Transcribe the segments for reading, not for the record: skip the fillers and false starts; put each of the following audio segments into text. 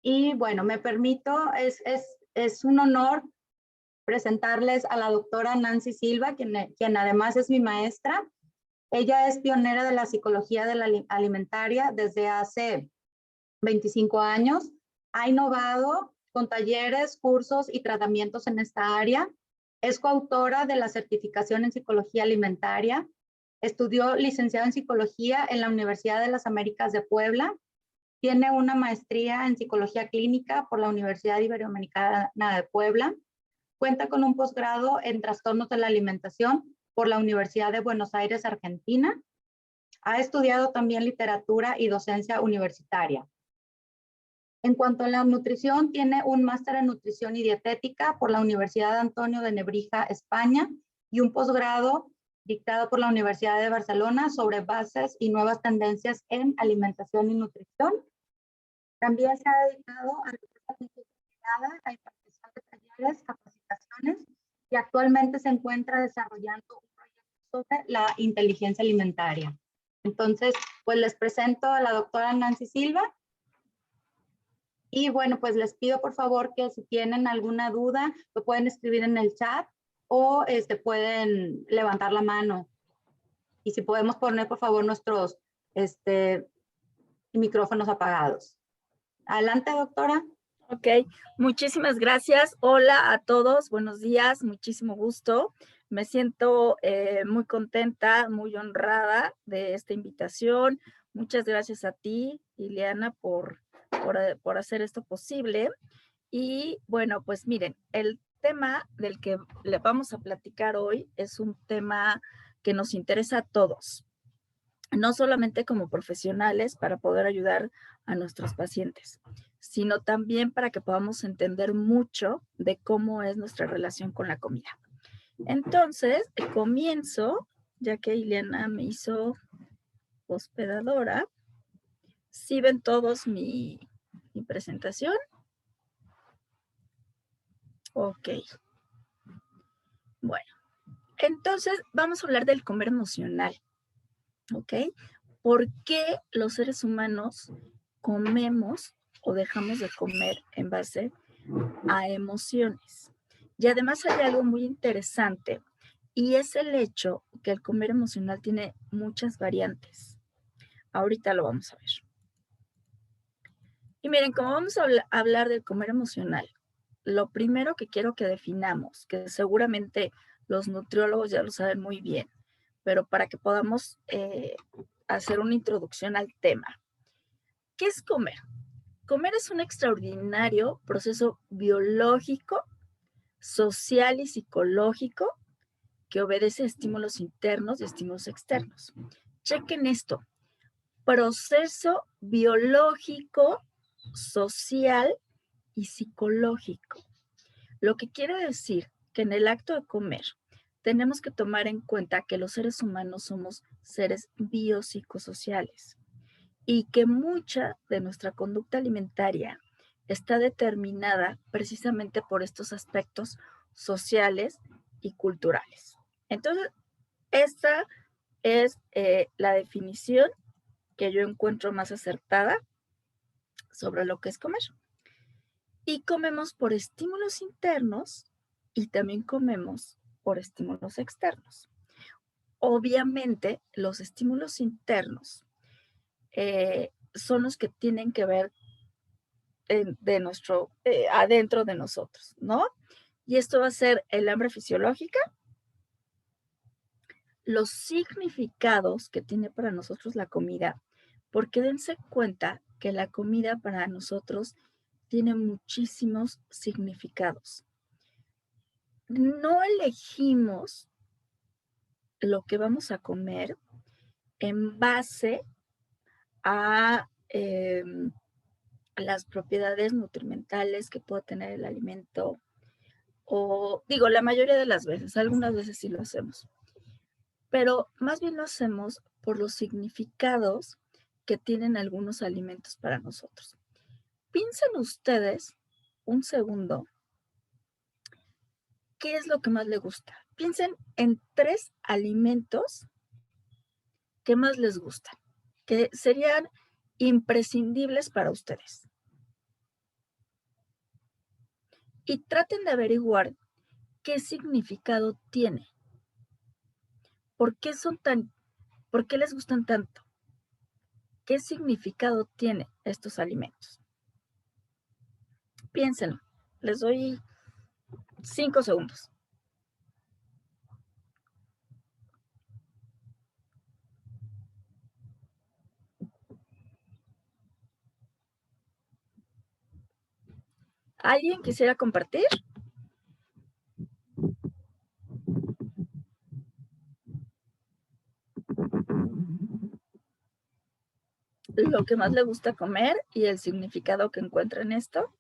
Y bueno, me permito, es un honor presentarles a la doctora Nancy Silva, quien además es mi maestra. Ella es pionera de la psicología de la alimentaria desde hace 25 años. Ha innovado con talleres, cursos y tratamientos en esta área. Es coautora de la certificación en psicología alimentaria. Estudió licenciado en psicología en la Universidad de las Américas de Puebla. Tiene una maestría en psicología clínica por la Universidad Iberoamericana de Puebla. Cuenta con un posgrado en trastornos de la alimentación por la Universidad de Buenos Aires, Argentina. Ha estudiado también literatura y docencia universitaria. En cuanto a la nutrición, tiene un máster en nutrición y dietética por la Universidad Antonio de Nebrija, España, y un posgrado dictado por la Universidad de Barcelona sobre bases y nuevas tendencias en alimentación y nutrición. También se ha dedicado a la impartición de talleres, capacitaciones, y actualmente se encuentra desarrollando un proyecto sobre la inteligencia alimentaria. Entonces, pues les presento a la doctora Nancy Silva. Y bueno, pues les pido por favor que si tienen alguna duda, lo pueden escribir en el chat o pueden levantar la mano. Y si podemos poner por favor nuestros micrófonos apagados. Adelante, doctora. Ok, muchísimas gracias. Hola a todos, buenos días, muchísimo gusto. Me siento muy contenta, muy honrada de esta invitación. Muchas gracias a ti, Ileana, por hacer esto posible. Y bueno, pues miren, el tema del que le vamos a platicar hoy es un tema que nos interesa a todos, no solamente como profesionales para poder ayudar a nuestros pacientes, sino también para que podamos entender mucho de cómo es nuestra relación con la comida. Entonces, comienzo, ya que Ileana me hizo hospedadora. ¿Sí ven todos mi presentación? Ok. Bueno, entonces vamos a hablar del comer emocional. ¿Ok? ¿Por qué los seres humanos comemos o dejamos de comer en base a emociones? Y además hay algo muy interesante y es el hecho que el comer emocional tiene muchas variantes. Ahorita lo vamos a ver. Y miren, como vamos a hablar del comer emocional, lo primero que quiero que definamos, que seguramente los nutriólogos ya lo saben muy bien, pero para que podamos hacer una introducción al tema. ¿Qué es comer? Comer es un extraordinario proceso biológico, social y psicológico que obedece a estímulos internos y estímulos externos. Chequen esto. Proceso biológico, social y psicológico. Lo que quiere decir que en el acto de comer tenemos que tomar en cuenta que los seres humanos somos seres biopsicosociales y que mucha de nuestra conducta alimentaria está determinada precisamente por estos aspectos sociales y culturales. Entonces, esta es la definición que yo encuentro más acertada sobre lo que es comer. Y comemos por estímulos internos y también comemos por estímulos externos. Obviamente, los estímulos internos son los que tienen que ver adentro de nosotros, ¿no? Y esto va a ser el hambre fisiológica, los significados que tiene para nosotros la comida, porque dense cuenta que la comida para nosotros tiene muchísimos significados. No elegimos lo que vamos a comer en base a las propiedades nutrimentales que puede tener el alimento, o digo, la mayoría de las veces, algunas veces sí lo hacemos, pero más bien lo hacemos por los significados que tienen algunos alimentos para nosotros. Piensen ustedes un segundo, ¿qué es lo que más les gusta? Piensen en 3 alimentos que más les gustan, que serían imprescindibles para ustedes. y traten de averiguar qué significado tiene. ¿Por qué les gustan tanto? ¿Qué significado tienen estos alimentos? Piénsenlo. Les doy 5 segundos. ¿Alguien quisiera compartir? Lo que más le gusta comer y el significado que encuentra en esto.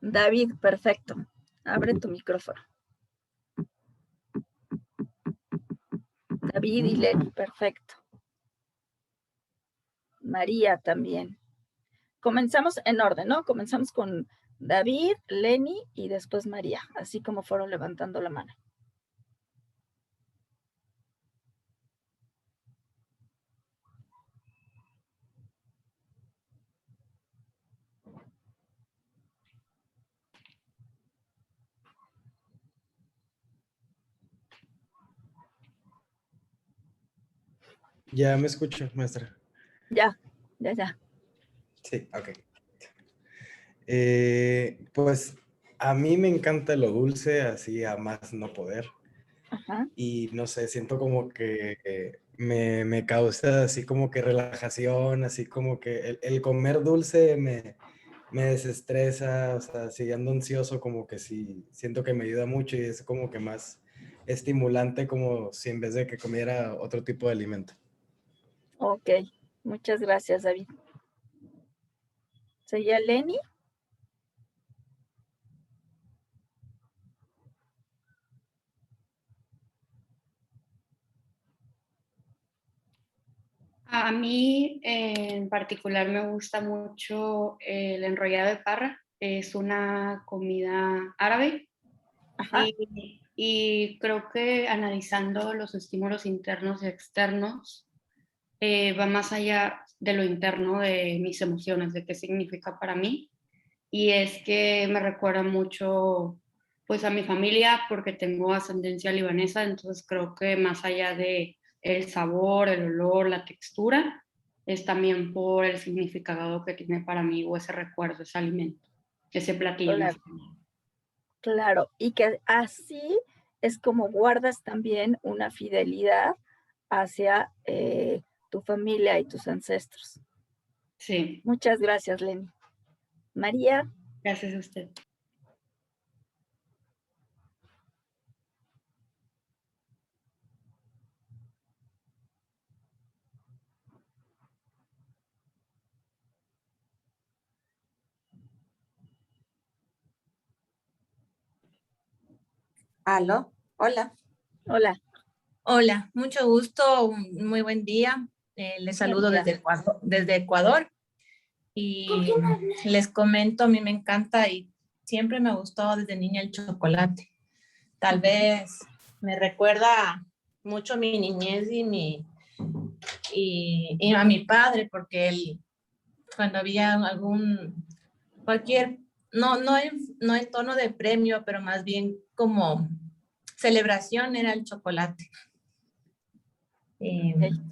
David, perfecto. Abre tu micrófono. David y Lenny, perfecto. María también. Comenzamos en orden, ¿no? Comenzamos con David, Lenny y después María, así como fueron levantando la mano. Ya me escucho, maestra. Ya. Sí, ok. Pues a mí me encanta lo dulce, así a más no poder. Ajá. Y no sé, siento como que me causa así como que relajación, así como que el comer dulce me desestresa, o sea, si ando ansioso como que sí, siento que me ayuda mucho y es como que más estimulante como si en vez de que comiera otro tipo de alimento. Ok, muchas gracias, David. ¿Seguía Lenny? A mí en particular me gusta mucho el enrollado de parra. Es una comida árabe. Ajá. Y creo que analizando los estímulos internos y externos va más allá de lo interno de mis emociones, de qué significa para mí. Y es que me recuerda mucho pues a mi familia porque tengo ascendencia libanesa, entonces creo que más allá de el sabor, el olor, la textura, es también por el significado que tiene para mí o ese recuerdo, ese alimento, ese platillo. Claro, y que así es como guardas también una fidelidad hacia tu familia y tus ancestros. Sí. Muchas gracias, Lenny. María. Gracias a usted. Aló, hola. Hola. Hola, mucho gusto, muy buen día. Les saludo desde Ecuador y les comento, a mí me encanta y siempre me ha gustado desde niña el chocolate. Tal vez me recuerda mucho a mi niñez y a mi padre, porque él, cuando había cualquier, no en tono de premio, pero más bien como celebración, era el chocolate.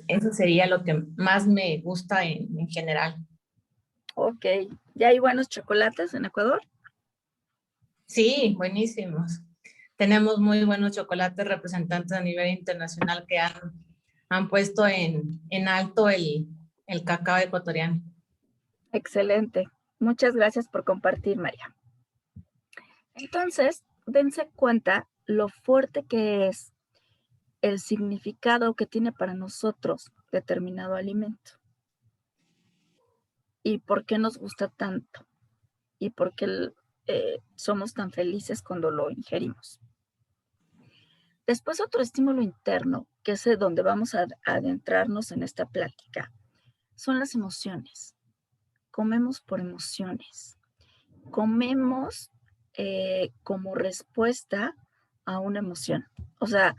Eso sería lo que más me gusta en general. Ok. ¿Ya hay buenos chocolates en Ecuador? Sí, buenísimos. Tenemos muy buenos chocolates representantes a nivel internacional que han puesto en alto el cacao ecuatoriano. Excelente. Muchas gracias por compartir, María. Entonces, dense cuenta lo fuerte que es el significado que tiene para nosotros determinado alimento. Y por qué nos gusta tanto. Y por qué somos tan felices cuando lo ingerimos. Después, otro estímulo interno, que es donde vamos a adentrarnos en esta plática, son las emociones. Comemos por emociones. Comemos como respuesta a una emoción. O sea,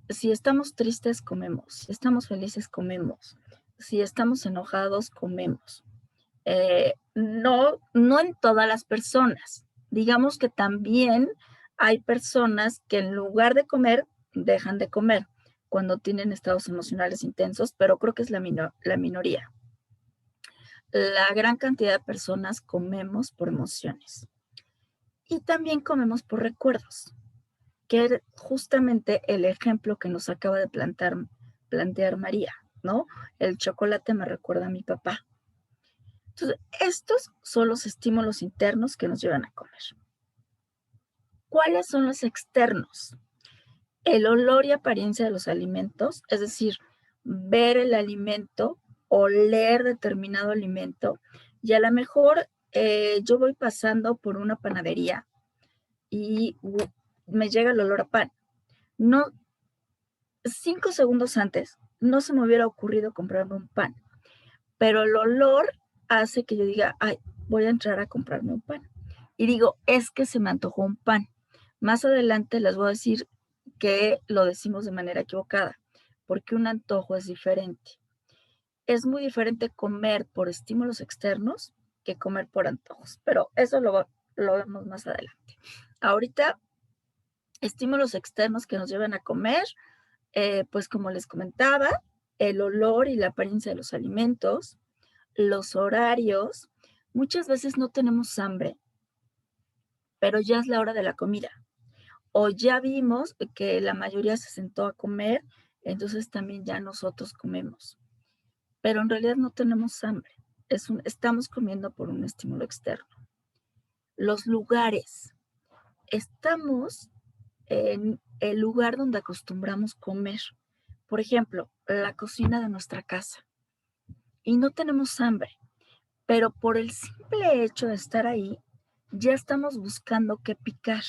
si estamos tristes, comemos. Si estamos felices, comemos. si estamos enojados, comemos. No en todas las personas. Digamos que también hay personas que en lugar de comer, dejan de comer cuando tienen estados emocionales intensos, pero creo que es la minoría. La gran cantidad de personas comemos por emociones y también comemos por recuerdos, que es justamente el ejemplo que nos acaba de plantear María, ¿no? El chocolate me recuerda a mi papá. Entonces, estos son los estímulos internos que nos llevan a comer. ¿Cuáles son los externos? El olor y apariencia de los alimentos, es decir, ver el alimento, oler determinado alimento, y a lo mejor yo voy pasando por una panadería y me llega el olor a pan. No, 5 segundos antes no se me hubiera ocurrido comprarme un pan, pero el olor hace que yo diga, ay, voy a entrar a comprarme un pan. Y digo, es que se me antojó un pan. Más adelante les voy a decir que lo decimos de manera equivocada, porque un antojo es diferente. Es muy diferente comer por estímulos externos que comer por antojos, pero eso lo vemos más adelante. Ahorita, estímulos externos que nos llevan a comer, pues como les comentaba, el olor y la apariencia de los alimentos, los horarios. Muchas veces no tenemos hambre, pero ya es la hora de la comida. O ya vimos que la mayoría se sentó a comer, entonces también ya nosotros comemos. Pero en realidad no tenemos hambre. Estamos comiendo por un estímulo externo. Los lugares. Estamos en el lugar donde acostumbramos comer. Por ejemplo, la cocina de nuestra casa. Y no tenemos hambre, pero por el simple hecho de estar ahí, ya estamos buscando qué picar.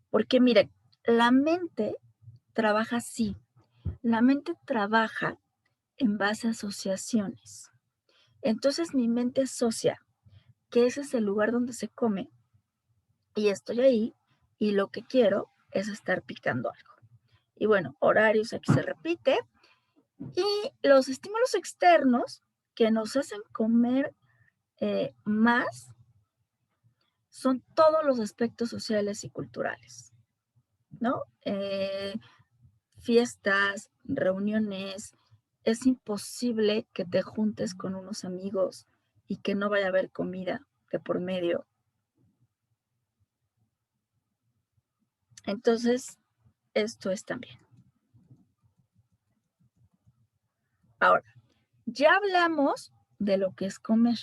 Porque miren, la mente trabaja así. La mente trabaja en base a asociaciones. Entonces mi mente asocia que ese es el lugar donde se come y estoy ahí y lo que quiero es estar picando algo. Y bueno, horarios aquí se repite. Y los estímulos externos que nos hacen comer más son todos los aspectos sociales y culturales, ¿no? Fiestas, reuniones. Es imposible que te juntes con unos amigos y que no vaya a haber comida de por medio. Entonces, esto es también. Ahora, ya hablamos de lo que es comer.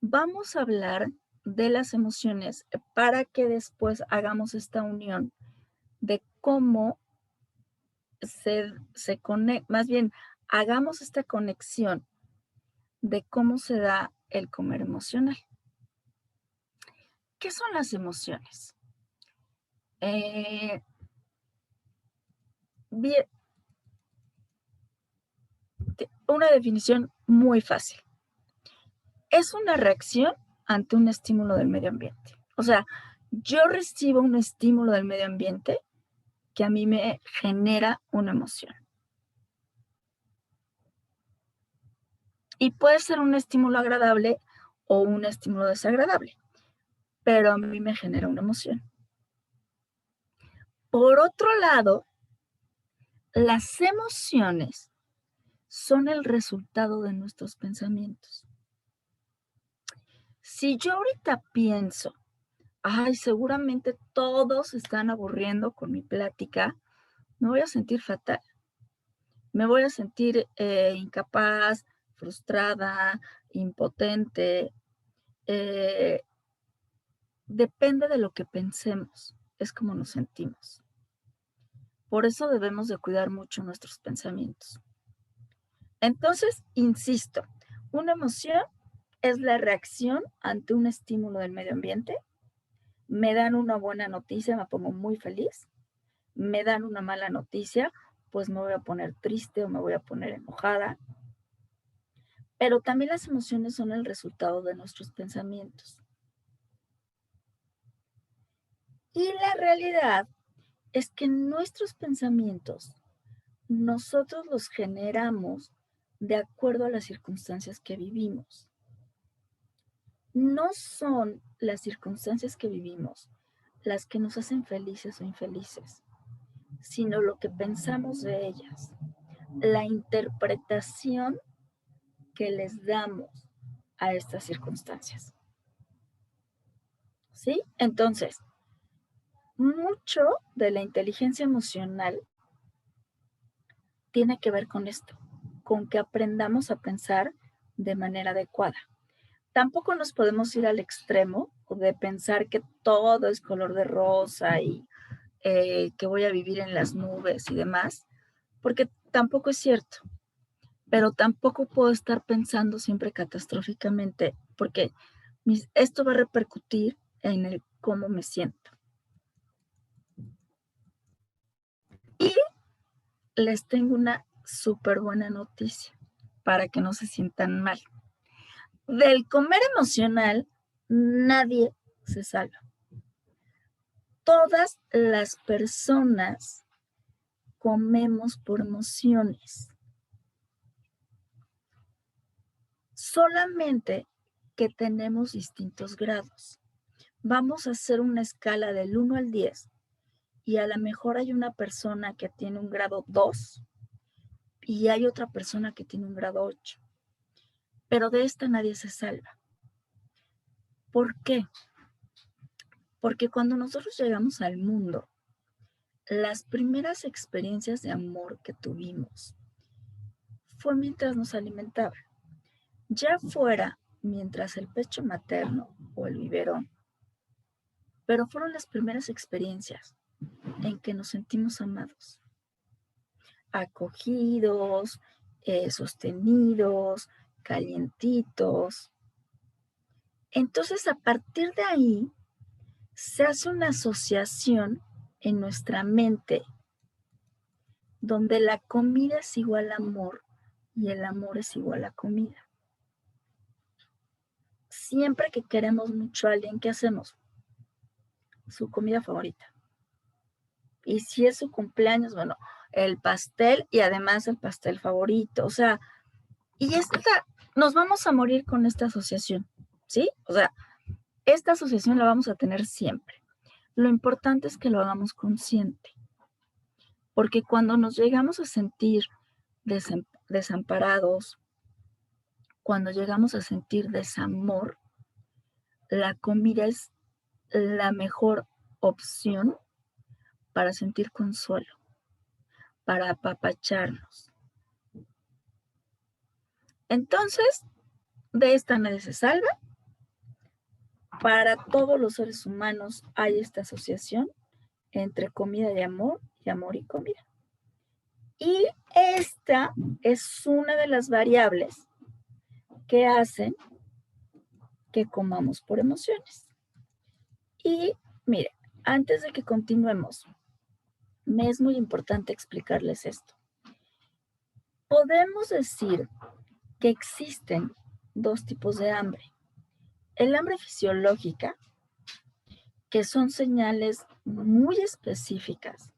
Vamos a hablar de las emociones para que después hagamos esta unión de cómo se conecta, más bien, hagamos esta conexión de cómo se da el comer emocional. ¿Qué son las emociones? Bien, una definición muy fácil. Es una reacción ante un estímulo del medio ambiente. O sea, yo recibo un estímulo del medio ambiente que a mí me genera una emoción. Y puede ser un estímulo agradable o un estímulo desagradable, pero a mí me genera una emoción. Por otro lado, las emociones son el resultado de nuestros pensamientos. Si yo ahorita pienso, ay, seguramente todos están aburriendo con mi plática, me voy a sentir fatal. Me voy a sentir incapaz, frustrada, impotente. Depende de lo que pensemos, es como nos sentimos. Por eso debemos de cuidar mucho nuestros pensamientos. Entonces, insisto, una emoción es la reacción ante un estímulo del medio ambiente. Me dan una buena noticia, me pongo muy feliz. Me dan una mala noticia, pues me voy a poner triste o me voy a poner enojada. Pero también las emociones son el resultado de nuestros pensamientos. Y la realidad es que nuestros pensamientos, nosotros los generamos de acuerdo a las circunstancias que vivimos. No son las circunstancias que vivimos las que nos hacen felices o infelices, sino lo que pensamos de ellas, la interpretación que les damos a estas circunstancias. ¿Sí? Entonces, mucho de la inteligencia emocional tiene que ver con esto, con que aprendamos a pensar de manera adecuada. Tampoco nos podemos ir al extremo de pensar que todo es color de rosa y que voy a vivir en las nubes y demás, porque tampoco es cierto. Pero tampoco puedo estar pensando siempre catastróficamente, porque esto va a repercutir en el cómo me siento. Y les tengo una súper buena noticia para que no se sientan mal. Del comer emocional, nadie se salva. Todas las personas comemos por emociones. Solamente que tenemos distintos grados. Vamos a hacer una escala del 1 al 10 y a lo mejor hay una persona que tiene un grado 2 y hay otra persona que tiene un grado 8. Pero de esta nadie se salva. ¿Por qué? Porque cuando nosotros llegamos al mundo, las primeras experiencias de amor que tuvimos fue mientras nos alimentaban. Ya fuera mientras el pecho materno o el biberón, pero fueron las primeras experiencias en que nos sentimos amados, acogidos, sostenidos, calientitos. Entonces, a partir de ahí, se hace una asociación en nuestra mente donde la comida es igual a amor y el amor es igual a comida. Siempre que queremos mucho a alguien, ¿qué hacemos? Su comida favorita. Y si es su cumpleaños, bueno, el pastel y además el pastel favorito. O sea, y nos vamos a morir con esta asociación, ¿sí? O sea, esta asociación la vamos a tener siempre. Lo importante es que lo hagamos consciente. Porque cuando nos llegamos a sentir desamparados, cuando llegamos a sentir desamor, la comida es la mejor opción para sentir consuelo, para apapacharnos. Entonces, de esta nadie se salva. Para todos los seres humanos hay esta asociación entre comida y amor y comida. Y esta es una de las variables que hacen que comamos por emociones. Y miren, antes de que continuemos, me es muy importante explicarles esto. Podemos decir que existen dos tipos de hambre. El hambre fisiológica, que son señales muy específicas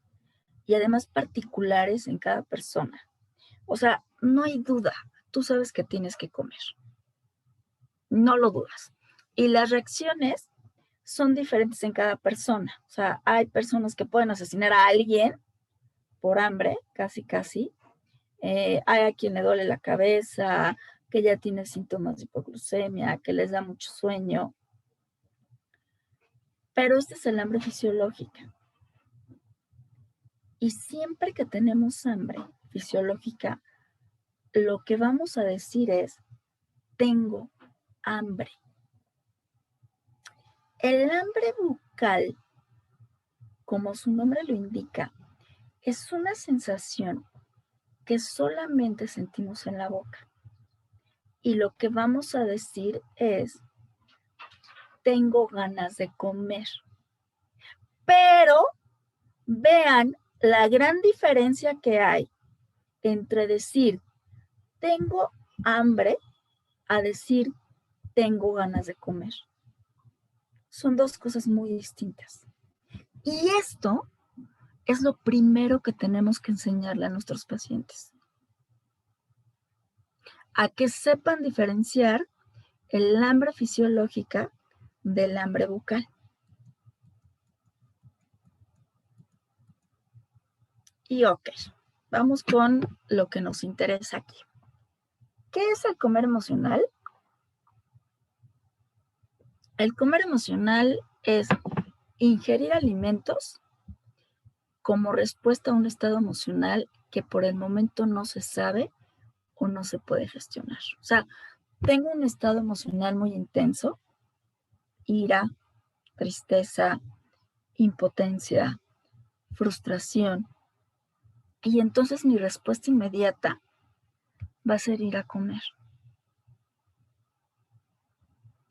y además particulares en cada persona. O sea, no hay duda, tú sabes que tienes que comer. No lo dudas. Y las reacciones son diferentes en cada persona. O sea, hay personas que pueden asesinar a alguien por hambre, casi. Hay a quien le duele la cabeza, que ya tiene síntomas de hipoglucemia, que les da mucho sueño. Pero este es el hambre fisiológica. Y siempre que tenemos hambre fisiológica, lo que vamos a decir es, tengo hambre. El hambre bucal, como su nombre lo indica, es una sensación que solamente sentimos en la boca. Y lo que vamos a decir es, tengo ganas de comer. Pero vean la gran diferencia que hay entre decir, tengo hambre, a decir, tengo ganas de comer. Son dos cosas muy distintas. Y esto es lo primero que tenemos que enseñarle a nuestros pacientes. a que sepan diferenciar el hambre fisiológica del hambre bucal. Y ok, vamos con lo que nos interesa aquí. ¿Qué es el comer emocional? El comer emocional es ingerir alimentos como respuesta a un estado emocional que por el momento no se sabe o no se puede gestionar. O sea, tengo un estado emocional muy intenso, ira, tristeza, impotencia, frustración, y entonces mi respuesta inmediata va a ser ir a comer.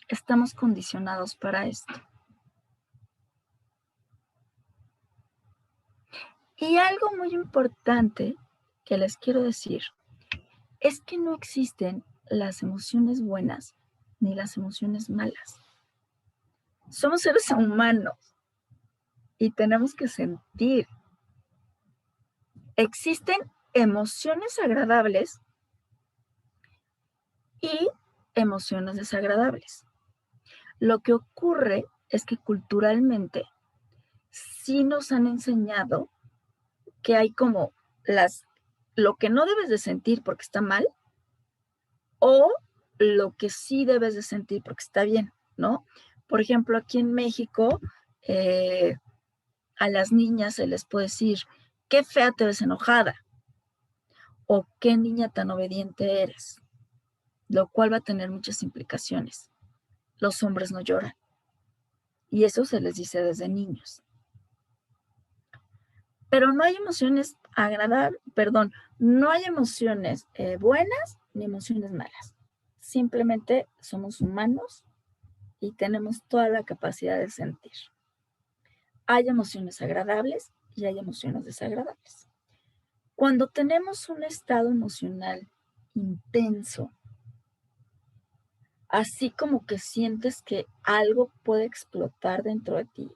Estamos condicionados para esto. Y algo muy importante que les quiero decir es que no existen las emociones buenas ni las emociones malas. Somos seres humanos y tenemos que sentir. Existen emociones agradables y emociones desagradables. Lo que ocurre es que culturalmente sí nos han enseñado que hay como lo que no debes de sentir porque está mal o lo que sí debes de sentir porque está bien, ¿no? Por ejemplo, aquí en México, a las niñas se les puede decir, qué fea te ves enojada o qué niña tan obediente eres, lo cual va a tener muchas implicaciones. Los hombres no lloran y eso se les dice desde niños. Pero no hay emociones no hay emociones buenas ni emociones malas. Simplemente somos humanos y tenemos toda la capacidad de sentir. Hay emociones agradables y hay emociones desagradables. Cuando tenemos un estado emocional intenso, así como que sientes que algo puede explotar dentro de ti,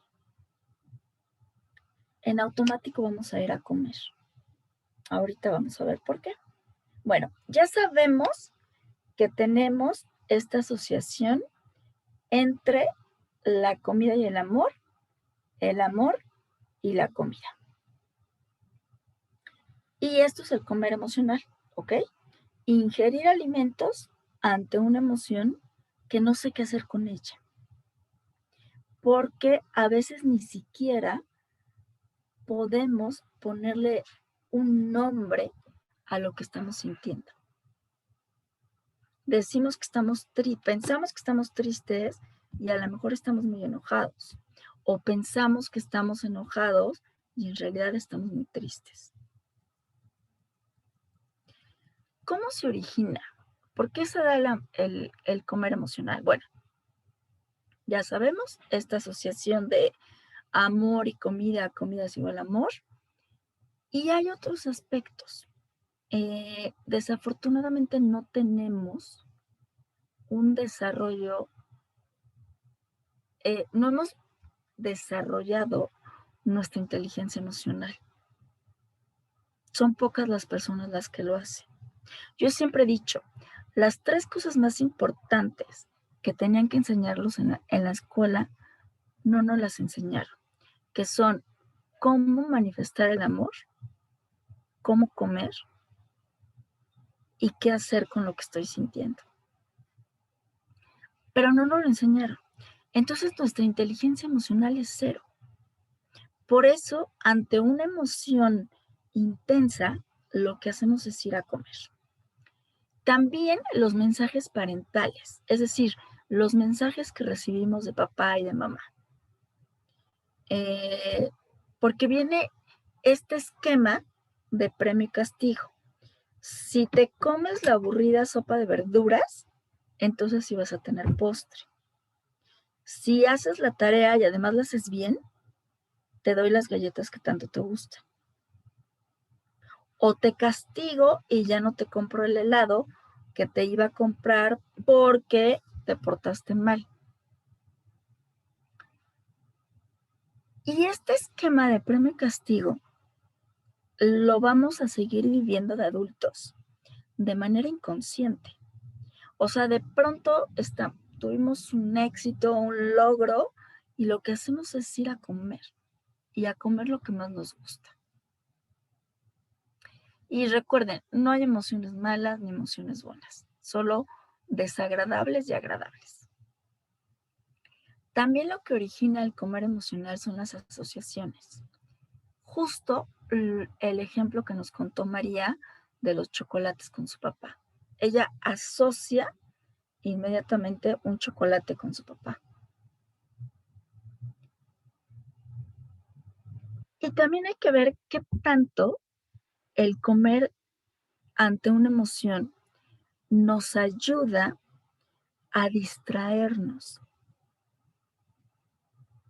en automático vamos a ir a comer. Ahorita vamos a ver por qué. Bueno, ya sabemos que tenemos esta asociación entre la comida y el amor y la comida. Y esto es el comer emocional, ¿ok? Ingerir alimentos ante una emoción que no sé qué hacer con ella. Porque a veces ni siquiera podemos ponerle un nombre a lo que estamos sintiendo. Decimos que pensamos que estamos tristes y a lo mejor estamos muy enojados. O pensamos que estamos enojados y en realidad estamos muy tristes. ¿Cómo se origina? ¿Por qué se da el comer emocional? Bueno, ya sabemos, esta asociación de amor y comida es igual a amor. Y hay otros aspectos. Desafortunadamente no tenemos un desarrollo, no hemos desarrollado nuestra inteligencia emocional. Son pocas las personas las que lo hacen. Yo siempre he dicho, las 3 cosas más importantes que tenían que enseñarlos en la escuela, no nos las enseñaron, que son cómo manifestar el amor, cómo comer y qué hacer con lo que estoy sintiendo. Pero no nos lo enseñaron. Entonces nuestra inteligencia emocional es 0. Por eso, ante una emoción intensa, lo que hacemos es ir a comer. También los mensajes parentales, es decir, los mensajes que recibimos de papá y de mamá. Porque viene este esquema de premio y castigo. Si te comes la aburrida sopa de verduras, entonces sí vas a tener postre. Si haces la tarea y además la haces bien, te doy las galletas que tanto te gustan. O te castigo y ya no te compro el helado que te iba a comprar porque te portaste mal. Y este esquema de premio y castigo lo vamos a seguir viviendo de adultos de manera inconsciente. O sea, de pronto tuvimos un éxito, un logro, y lo que hacemos es ir a comer, y a comer lo que más nos gusta. Y recuerden, no hay emociones malas ni emociones buenas, solo desagradables y agradables. También lo que origina el comer emocional son las asociaciones. Justo el ejemplo que nos contó María de los chocolates con su papá. Ella asocia inmediatamente un chocolate con su papá. Y también hay que ver qué tanto el comer ante una emoción nos ayuda a distraernos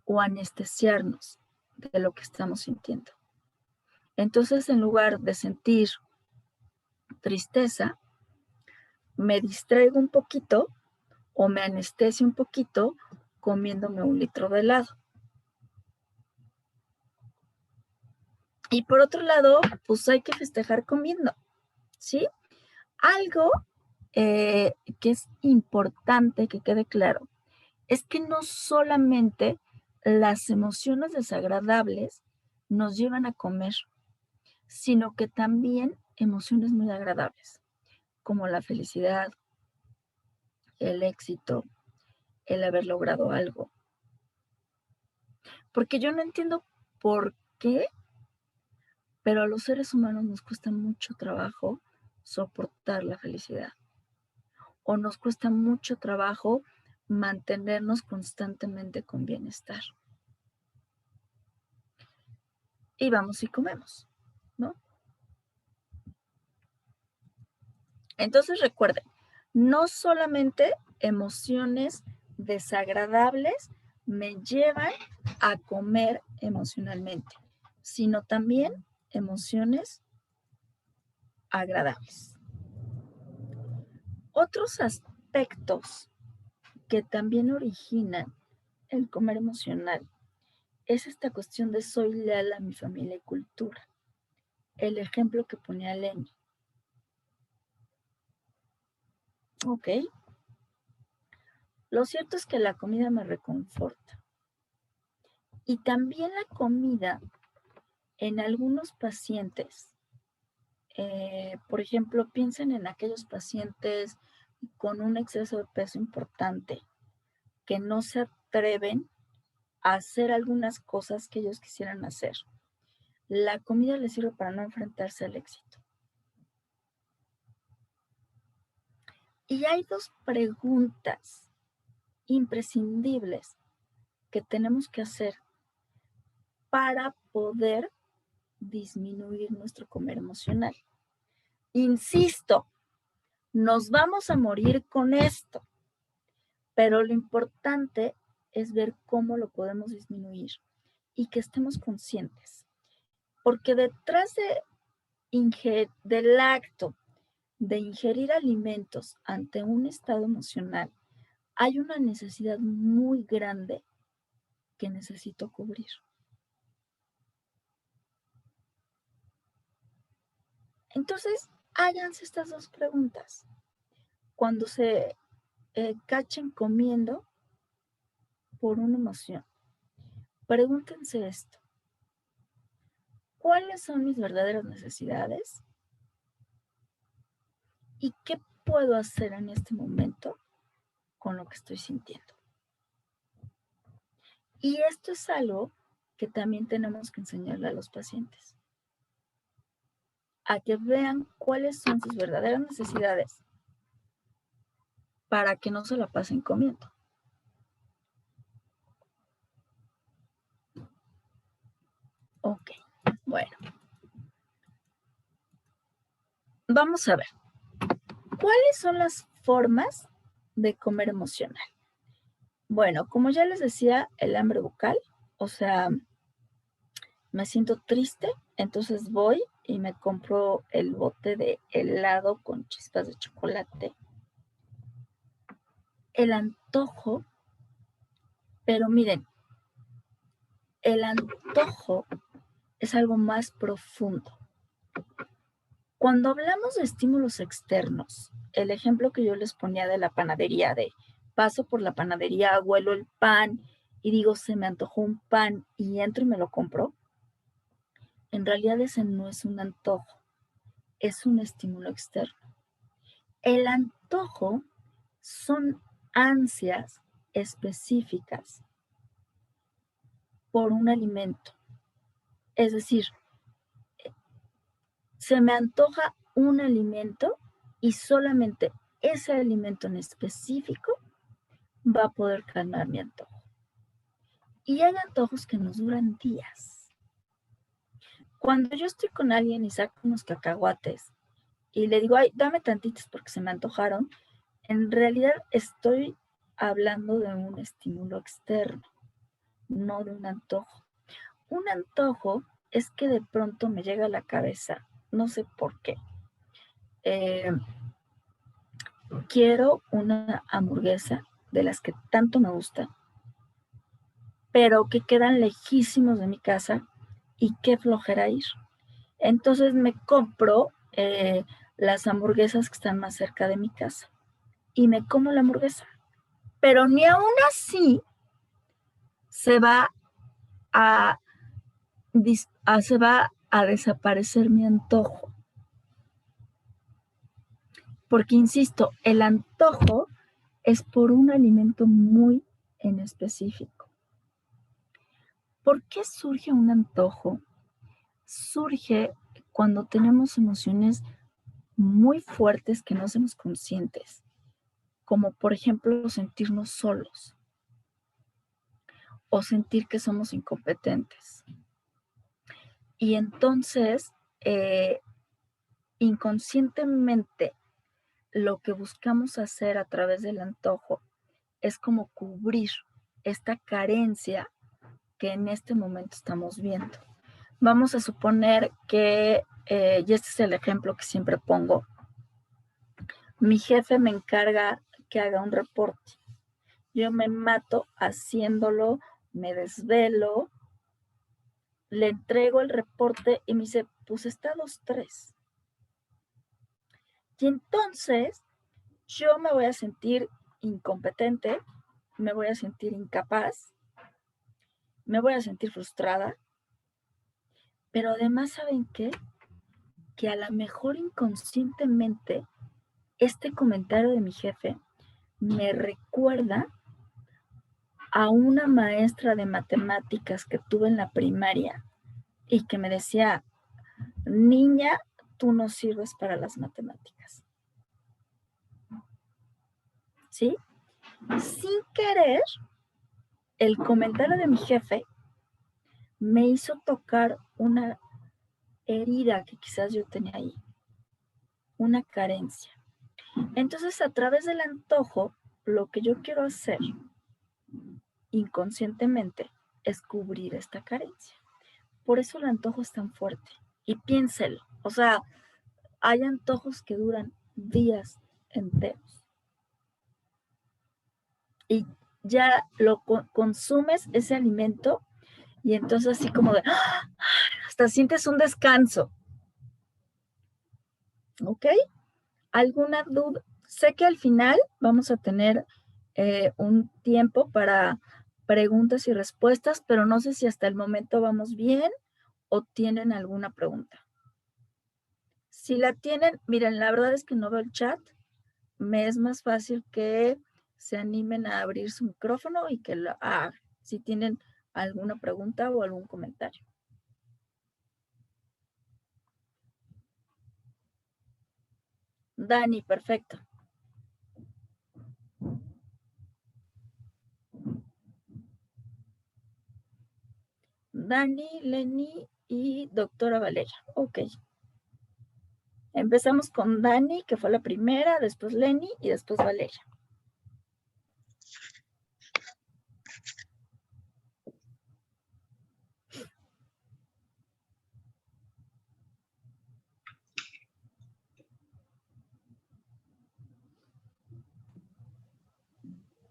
o anestesiarnos de lo que estamos sintiendo. Entonces, en lugar de sentir tristeza, me distraigo un poquito o me anestesio un poquito comiéndome 1 litro de helado. Y por otro lado, pues hay que festejar comiendo, ¿sí? Algo que es importante que quede claro es que no solamente las emociones desagradables nos llevan a comer, sino que también emociones muy agradables, como la felicidad, el éxito, el haber logrado algo. Porque yo no entiendo por qué, pero a los seres humanos nos cuesta mucho trabajo soportar la felicidad. O nos cuesta mucho trabajo mantenernos constantemente con bienestar. Y vamos y comemos, ¿no? Entonces recuerden, no solamente emociones desagradables me llevan a comer emocionalmente, sino también emociones agradables. Otros aspectos que también originan el comer emocional es esta cuestión de soy leal a mi familia y cultura. El ejemplo que ponía Lenny. Ok. Lo cierto es que la comida me reconforta. Y también la comida en algunos pacientes, por ejemplo, piensen en aquellos pacientes con un exceso de peso importante que no se atreven a hacer algunas cosas que ellos quisieran hacer. La comida les sirve para no enfrentarse al éxito. Y hay 2 preguntas imprescindibles que tenemos que hacer para poder disminuir nuestro comer emocional. Insisto, nos vamos a morir con esto, pero lo importante es ver cómo lo podemos disminuir y que estemos conscientes. Porque detrás del acto de ingerir alimentos ante un estado emocional, hay una necesidad muy grande que necesito cubrir. Entonces, háganse estas 2 preguntas. Cuando se cachen comiendo por una emoción, pregúntense esto. ¿Cuáles son mis verdaderas necesidades? ¿Y qué puedo hacer en este momento con lo que estoy sintiendo? Y esto es algo que también tenemos que enseñarle a los pacientes. A que vean cuáles son sus verdaderas necesidades para que no se la pasen comiendo. Ok, bueno. Vamos a ver. ¿Cuáles son las formas de comer emocional? Bueno, como ya les decía, el hambre bucal, o sea, me siento triste, entonces voy y me compro el bote de helado con chispas de chocolate. El antojo, pero miren, el antojo es algo más profundo. Cuando hablamos de estímulos externos, el ejemplo que yo les ponía de la panadería, de paso por la panadería, huelo el pan y digo, se me antojó un pan y entro y me lo compro, en realidad ese no es un antojo, es un estímulo externo. El antojo son ansias específicas por un alimento. Es decir, se me antoja un alimento y solamente ese alimento en específico va a poder calmar mi antojo. Y hay antojos que nos duran días. Cuando yo estoy con alguien y saco unos cacahuates y le digo, ay, dame tantitos porque se me antojaron, en realidad estoy hablando de un estímulo externo, no de un antojo. Un antojo es que de pronto me llega a la cabeza, no sé por qué. Quiero una hamburguesa de las que tanto me gustan, pero que quedan lejísimos de mi casa y qué flojera ir. Entonces me compro las hamburguesas que están más cerca de mi casa y me como la hamburguesa. Pero ni aún así se va a desaparecer mi antojo. Porque, insisto, el antojo es por un alimento muy en específico. ¿Por qué surge un antojo? Surge cuando tenemos emociones muy fuertes que no somos conscientes, como por ejemplo sentirnos solos o sentir que somos incompetentes. Y entonces, inconscientemente, lo que buscamos hacer a través del antojo es como cubrir esta carencia que en este momento estamos viendo. Vamos a suponer que, y este es el ejemplo que siempre pongo, mi jefe me encarga que haga un reporte. Yo me mato haciéndolo, me desvelo, le entrego el reporte y me dice, pues está 2-3. Y entonces yo me voy a sentir incompetente, me voy a sentir incapaz, me voy a sentir frustrada, pero además, ¿saben qué? Que a lo mejor inconscientemente este comentario de mi jefe me recuerda a una maestra de matemáticas que tuve en la primaria y que me decía, niña, tú no sirves para las matemáticas. ¿Sí? Sin querer, el comentario de mi jefe me hizo tocar una herida que quizás yo tenía ahí, una carencia. Entonces, a través del antojo, lo que yo quiero hacer inconscientemente es cubrir esta carencia. Por eso el antojo es tan fuerte. Y piénselo, o sea, hay antojos que duran días enteros. Y ya lo consumes ese alimento y entonces así como de, hasta sientes un descanso. ¿Ok? ¿Alguna duda? Sé que al final vamos a tener un tiempo para preguntas y respuestas, pero no sé si hasta el momento vamos bien o tienen alguna pregunta. Si la tienen, miren, la verdad es que no veo el chat. Me es más fácil que se animen a abrir su micrófono y que si tienen alguna pregunta o algún comentario. Dani, perfecto. Dani, Lenny y doctora Valeria. Ok. Empezamos con Dani, que fue la primera, después Lenny y después Valeria.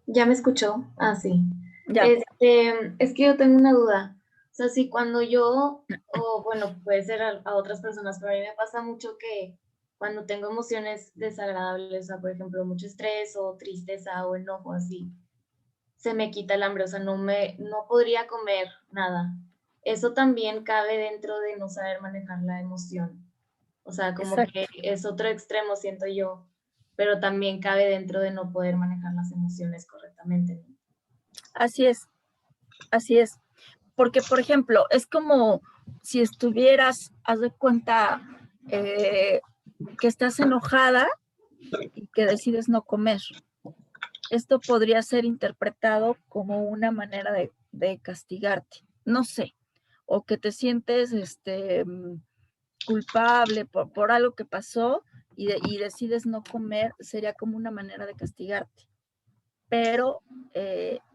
¿Ya me escuchó? Ah, sí. Ya. Es que yo tengo una duda. O sea, si cuando yo, bueno, puede ser a otras personas, pero a mí me pasa mucho que cuando tengo emociones desagradables, o sea, por ejemplo, mucho estrés o tristeza o enojo así, se me quita el hambre, o sea, no podría comer nada. Eso también cabe dentro de no saber manejar la emoción. O sea, como Exacto. que es otro extremo, siento yo, pero también cabe dentro de no poder manejar las emociones correctamente, ¿no? Así es, así es. Porque, por ejemplo, es como si estuvieras, haz de cuenta, que estás enojada y que decides no comer. Esto podría ser interpretado como una manera de castigarte, no sé, o que te sientes culpable por algo que pasó y decides no comer, sería como una manera de castigarte. Pero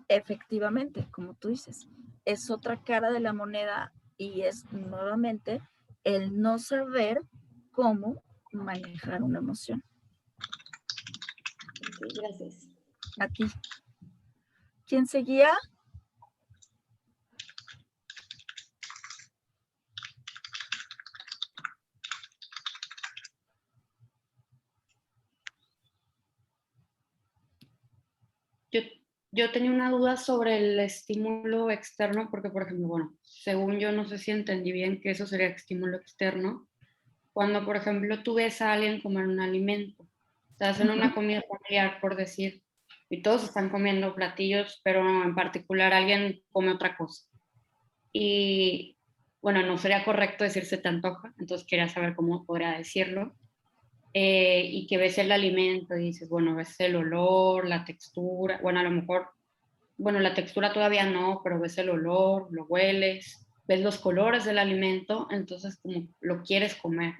efectivamente, como tú dices, es otra cara de la moneda y es nuevamente el no saber cómo manejar una emoción. Ok, gracias. A ti. ¿Quién seguía? Yo, yo tenía una duda sobre el estímulo externo, porque, por ejemplo, bueno, según yo no sé si entendí bien que eso sería estímulo externo. Cuando, por ejemplo, tú ves a alguien comer un alimento, te hacen una comida familiar, por decir, y todos están comiendo platillos, pero en particular alguien come otra cosa. Y bueno, no sería correcto decir se te antoja, entonces quería saber cómo podría decirlo. Y que ves el alimento y dices, bueno, ves el olor, la textura, bueno, a lo mejor, bueno, la textura todavía no, pero ves el olor, lo hueles, ves los colores del alimento, entonces como lo quieres comer.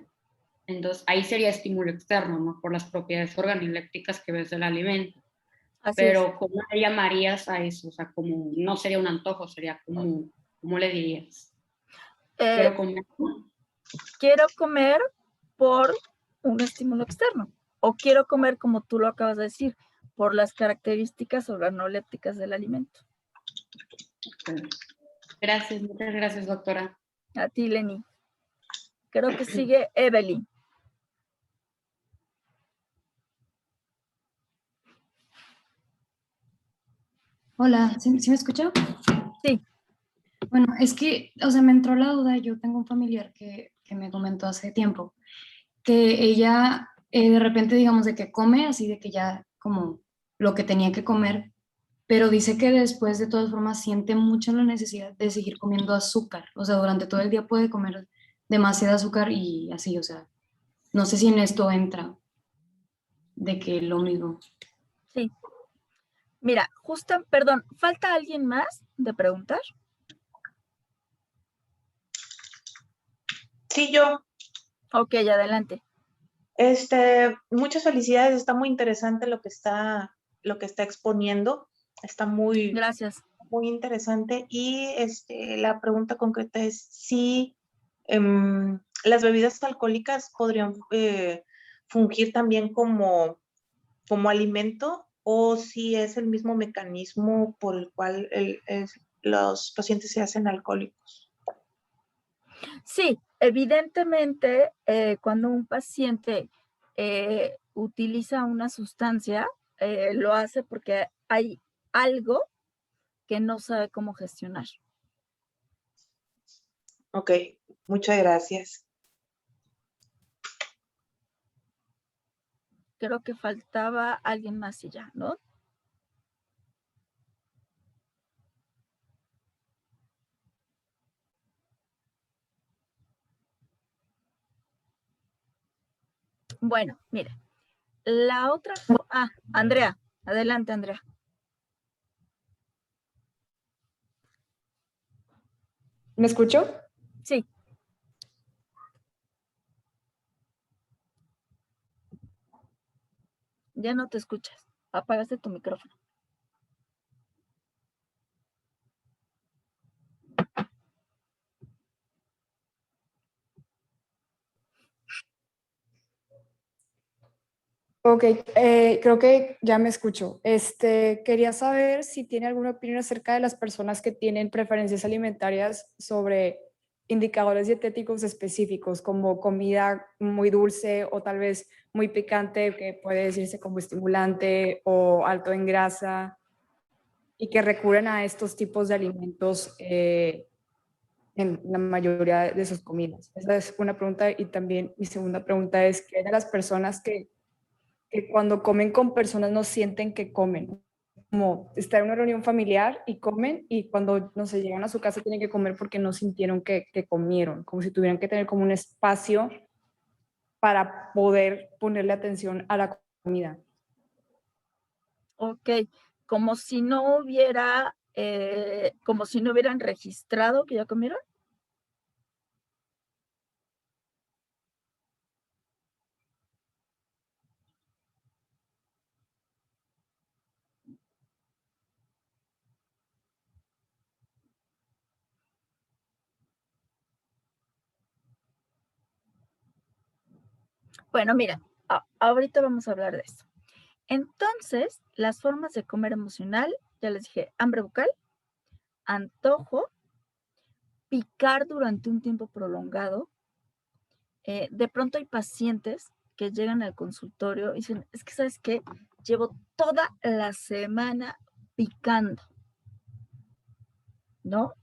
Entonces ahí sería estímulo externo, ¿no? Por las propiedades organolépticas que ves del alimento. Así es. Pero ¿cómo le llamarías a eso? O sea, como no sería un antojo, sería como, ¿cómo le dirías? Eh, Quiero comer. quiero comer por un estímulo externo o quiero comer, como tú lo acabas de decir, por las características organolépticas del alimento. Gracias, muchas gracias, doctora. A ti, Lenny. Creo que sigue Evelyn. Hola, ¿sí me escucha? Sí. Bueno, es que, o sea, me entró la duda, yo tengo un familiar que me comentó hace tiempo, que ella de repente, digamos, de que come, así de que ya como lo que tenía que comer, pero dice que después de todas formas siente mucho la necesidad de seguir comiendo azúcar, o sea, durante todo el día puede comer demasiado azúcar y así, o sea, no sé si en esto entra de que lo mismo. Sí. Mira, justo, perdón, ¿falta alguien más de preguntar? Sí, yo. Ok, adelante. Muchas felicidades, está muy interesante lo que está exponiendo, está muy, Gracias. muy interesante. Y la pregunta concreta es si las bebidas alcohólicas podrían fungir también como alimento o si es el mismo mecanismo por el cual los pacientes se hacen alcohólicos. Sí, evidentemente, cuando un paciente utiliza una sustancia, lo hace porque hay algo que no sabe cómo gestionar. Ok, muchas gracias. Creo que faltaba alguien más y ya, ¿no? Bueno, mire, la otra, Andrea, adelante, Andrea. ¿Me escucho? Sí. Ya no te escuchas. Apagaste tu micrófono. Ok, creo que ya me escucho. Quería saber si tiene alguna opinión acerca de las personas que tienen preferencias alimentarias sobre indicadores dietéticos específicos, como comida muy dulce o tal vez muy picante, que puede decirse como estimulante o alto en grasa, y que recurren a estos tipos de alimentos en la mayoría de sus comidas. Esa es una pregunta. Y también mi segunda pregunta es, ¿qué hay de las personas que cuando comen con personas no sienten que comen? Como estar en una reunión familiar y comen, y cuando no se llegan a su casa tienen que comer porque no sintieron que comieron, como si tuvieran que tener como un espacio para poder ponerle atención a la comida. Ok, como si no hubiera, como si no hubieran registrado que ya comieron. Bueno, mira, ahorita vamos a hablar de eso. Entonces, las formas de comer emocional, ya les dije, hambre bucal, antojo, picar durante un tiempo prolongado. De pronto hay pacientes que llegan al consultorio y dicen, es que, ¿sabes qué? Llevo toda la semana picando, ¿no?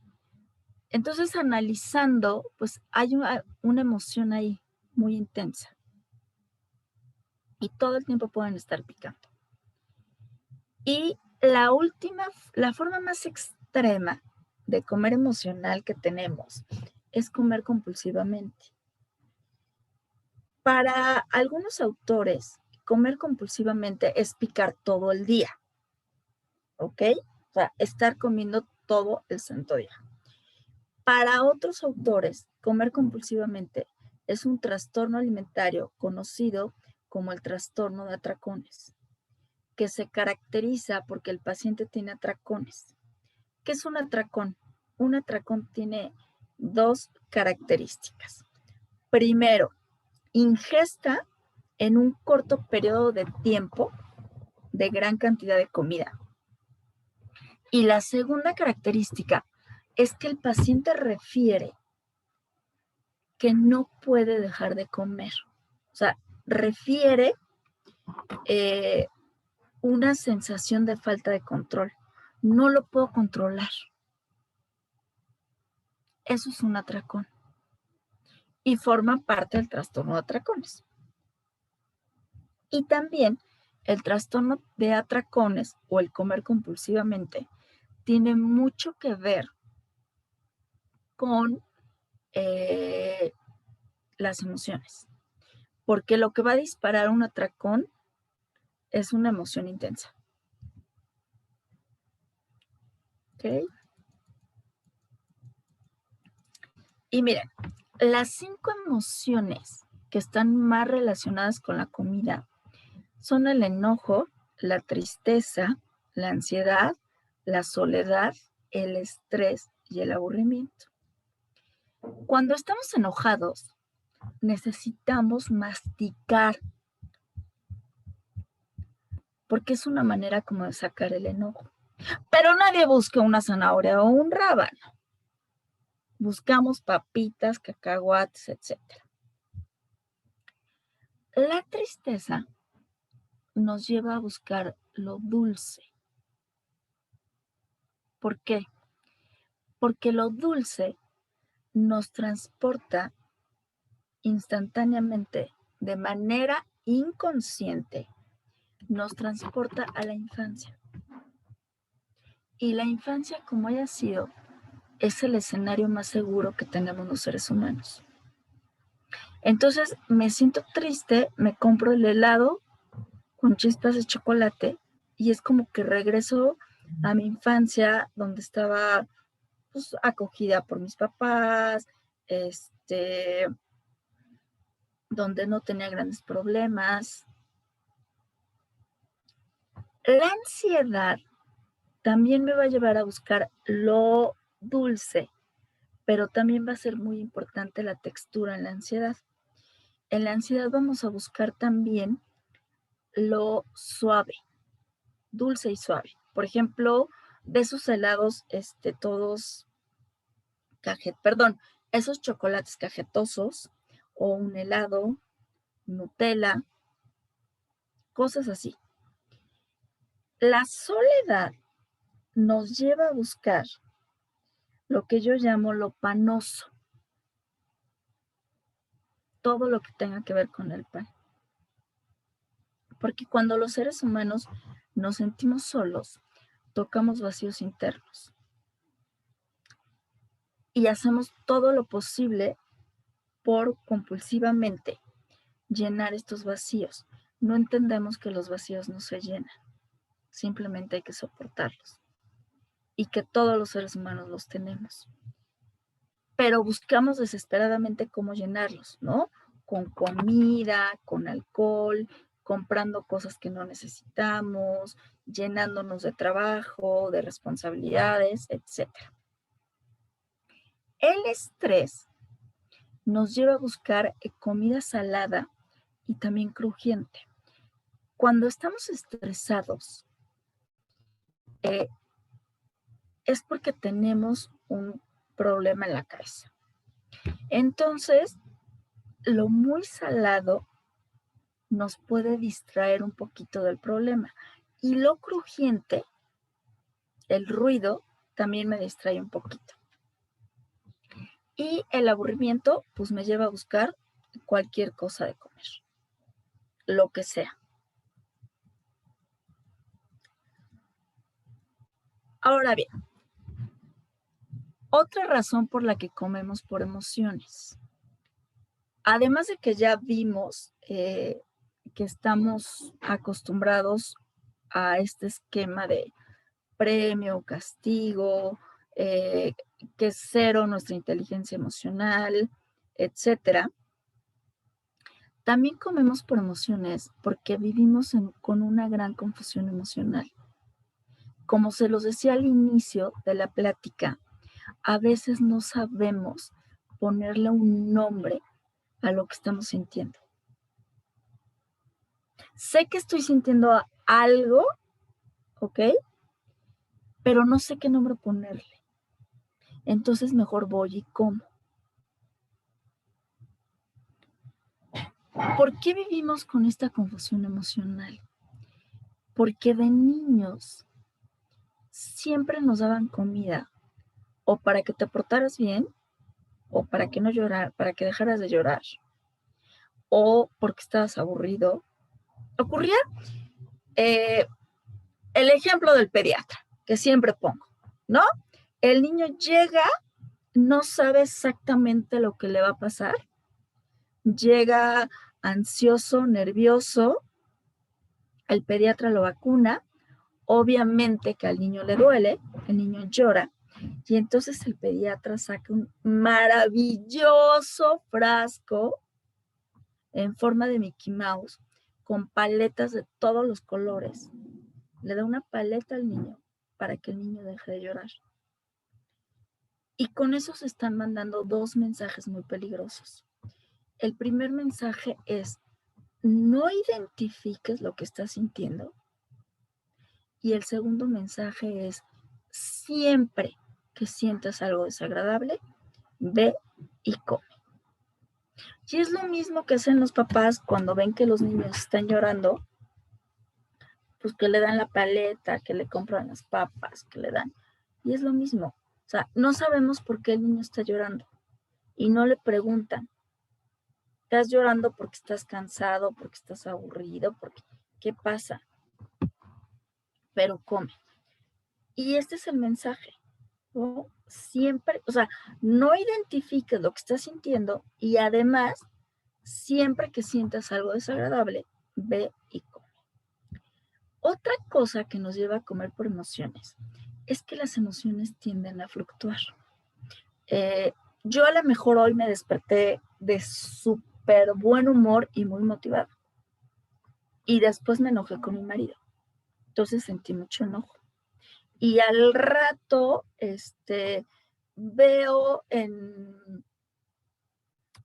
Entonces, analizando, pues hay una emoción ahí muy intensa. Y todo el tiempo pueden estar picando. Y la forma más extrema de comer emocional que tenemos es comer compulsivamente. Para algunos autores, comer compulsivamente es picar todo el día, ¿ok? O sea, estar comiendo todo el santo día. Para otros autores, comer compulsivamente es un trastorno alimentario conocido como el trastorno de atracones, que se caracteriza porque el paciente tiene atracones. ¿Qué es un atracón? Un atracón tiene dos características. Primero, ingesta en un corto periodo de tiempo de gran cantidad de comida. Y la segunda característica es que el paciente refiere que no puede dejar de comer. O sea, refiere una sensación de falta de control. No lo puedo controlar. Eso es un atracón. Y forma parte del trastorno de atracones. Y también el trastorno de atracones o el comer compulsivamente tiene mucho que ver con las emociones. Porque lo que va a disparar un atracón es una emoción intensa. ¿Ok? Y miren, las 5 emociones que están más relacionadas con la comida son el enojo, la tristeza, la ansiedad, la soledad, el estrés y el aburrimiento. Cuando estamos enojados, necesitamos masticar, porque es una manera como de sacar el enojo. Pero nadie busca una zanahoria o un rábano. Buscamos papitas, cacahuates, etc. La tristeza nos lleva a buscar lo dulce. ¿Por qué? Porque lo dulce nos transporta instantáneamente, de manera inconsciente, nos transporta a la infancia. Y la infancia, como haya sido, es el escenario más seguro que tenemos los seres humanos. Entonces, me siento triste, me compro el helado con chispas de chocolate y es como que regreso a mi infancia donde estaba pues, acogida por mis papás, donde no tenía grandes problemas. La ansiedad también me va a llevar a buscar lo dulce, pero también va a ser muy importante la textura en la ansiedad. En la ansiedad vamos a buscar también lo suave, dulce y suave. Por ejemplo, de esos helados, todos esos chocolates cajetosos o un helado, Nutella, cosas así. La soledad nos lleva a buscar lo que yo llamo lo panoso, todo lo que tenga que ver con el pan. Porque cuando los seres humanos nos sentimos solos, tocamos vacíos internos y hacemos todo lo posible por compulsivamente llenar estos vacíos. No entendemos que los vacíos no se llenan, simplemente hay que soportarlos y que todos los seres humanos los tenemos. Pero buscamos desesperadamente cómo llenarlos, ¿no? Con comida, con alcohol, comprando cosas que no necesitamos, llenándonos de trabajo, de responsabilidades, etc. El estrés nos lleva a buscar comida salada y también crujiente. Cuando estamos estresados, es porque tenemos un problema en la cabeza. Entonces, lo muy salado nos puede distraer un poquito del problema. Y lo crujiente, el ruido, también me distrae un poquito. Y el aburrimiento, pues me lleva a buscar cualquier cosa de comer, lo que sea. Ahora bien, otra razón por la que comemos por emociones. Además de que ya vimos que estamos acostumbrados a este esquema de premio, castigo, que es cero nuestra inteligencia emocional, etcétera. También comemos por emociones porque vivimos con una gran confusión emocional. Como se los decía al inicio de la plática, a veces no sabemos ponerle un nombre a lo que estamos sintiendo. Sé que estoy sintiendo algo, ¿ok? Pero no sé qué nombre ponerle. Entonces mejor voy y como. ¿Por qué vivimos con esta confusión emocional? Porque de niños siempre nos daban comida o para que te portaras bien o para que no llorar, para que dejaras de llorar o porque estabas aburrido. Ocurría el ejemplo del pediatra que siempre pongo, ¿no? El niño llega, no sabe exactamente lo que le va a pasar, llega ansioso, nervioso, el pediatra lo vacuna, obviamente que al niño le duele, el niño llora, y entonces el pediatra saca un maravilloso frasco en forma de Mickey Mouse con paletas de todos los colores. Le da una paleta al niño para que el niño deje de llorar. Y con eso se están mandando dos mensajes muy peligrosos. El primer mensaje es: no identifiques lo que estás sintiendo. Y el segundo mensaje es: siempre que sientas algo desagradable, ve y come. Y es lo mismo que hacen los papás cuando ven que los niños están llorando, pues que le dan la paleta, que le compran las papas, que le dan. Y es lo mismo. O sea, no sabemos por qué el niño está llorando. Y no le preguntan: ¿estás llorando porque estás cansado, porque estás aburrido, porque qué pasa? Pero come. Y este es el mensaje, ¿no? Siempre, o sea, no identifiques lo que estás sintiendo y además, siempre que sientas algo desagradable, ve y come. Otra cosa que nos lleva a comer por emociones es que las emociones tienden a fluctuar. Yo a lo mejor hoy me desperté de súper buen humor y muy motivada. Y después me enojé con mi marido. Entonces sentí mucho enojo. Y al rato, veo en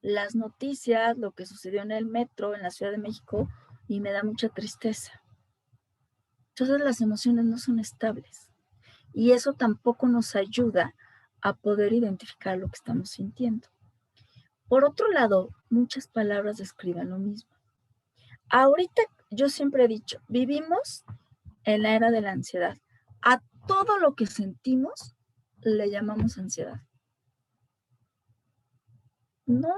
las noticias lo que sucedió en el metro en la Ciudad de México y me da mucha tristeza. Entonces las emociones no son estables y eso tampoco nos ayuda a poder identificar lo que estamos sintiendo. Por otro lado, muchas palabras describen lo mismo. Ahorita yo siempre he dicho, vivimos en la era de la ansiedad. A todo lo que sentimos le llamamos ansiedad. No.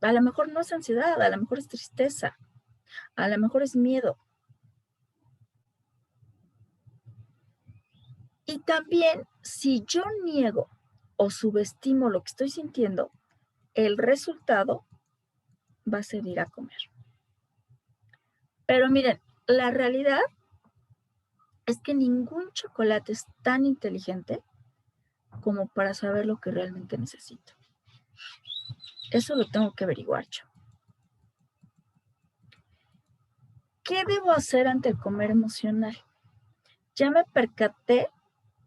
A lo mejor no es ansiedad, a lo mejor es tristeza, a lo mejor es miedo. Y también, si yo niego o subestimo lo que estoy sintiendo, el resultado va a ser ir a comer. Pero miren, la realidad es que ningún chocolate es tan inteligente como para saber lo que realmente necesito. Eso lo tengo que averiguar yo. ¿Qué debo hacer ante el comer emocional? Ya me percaté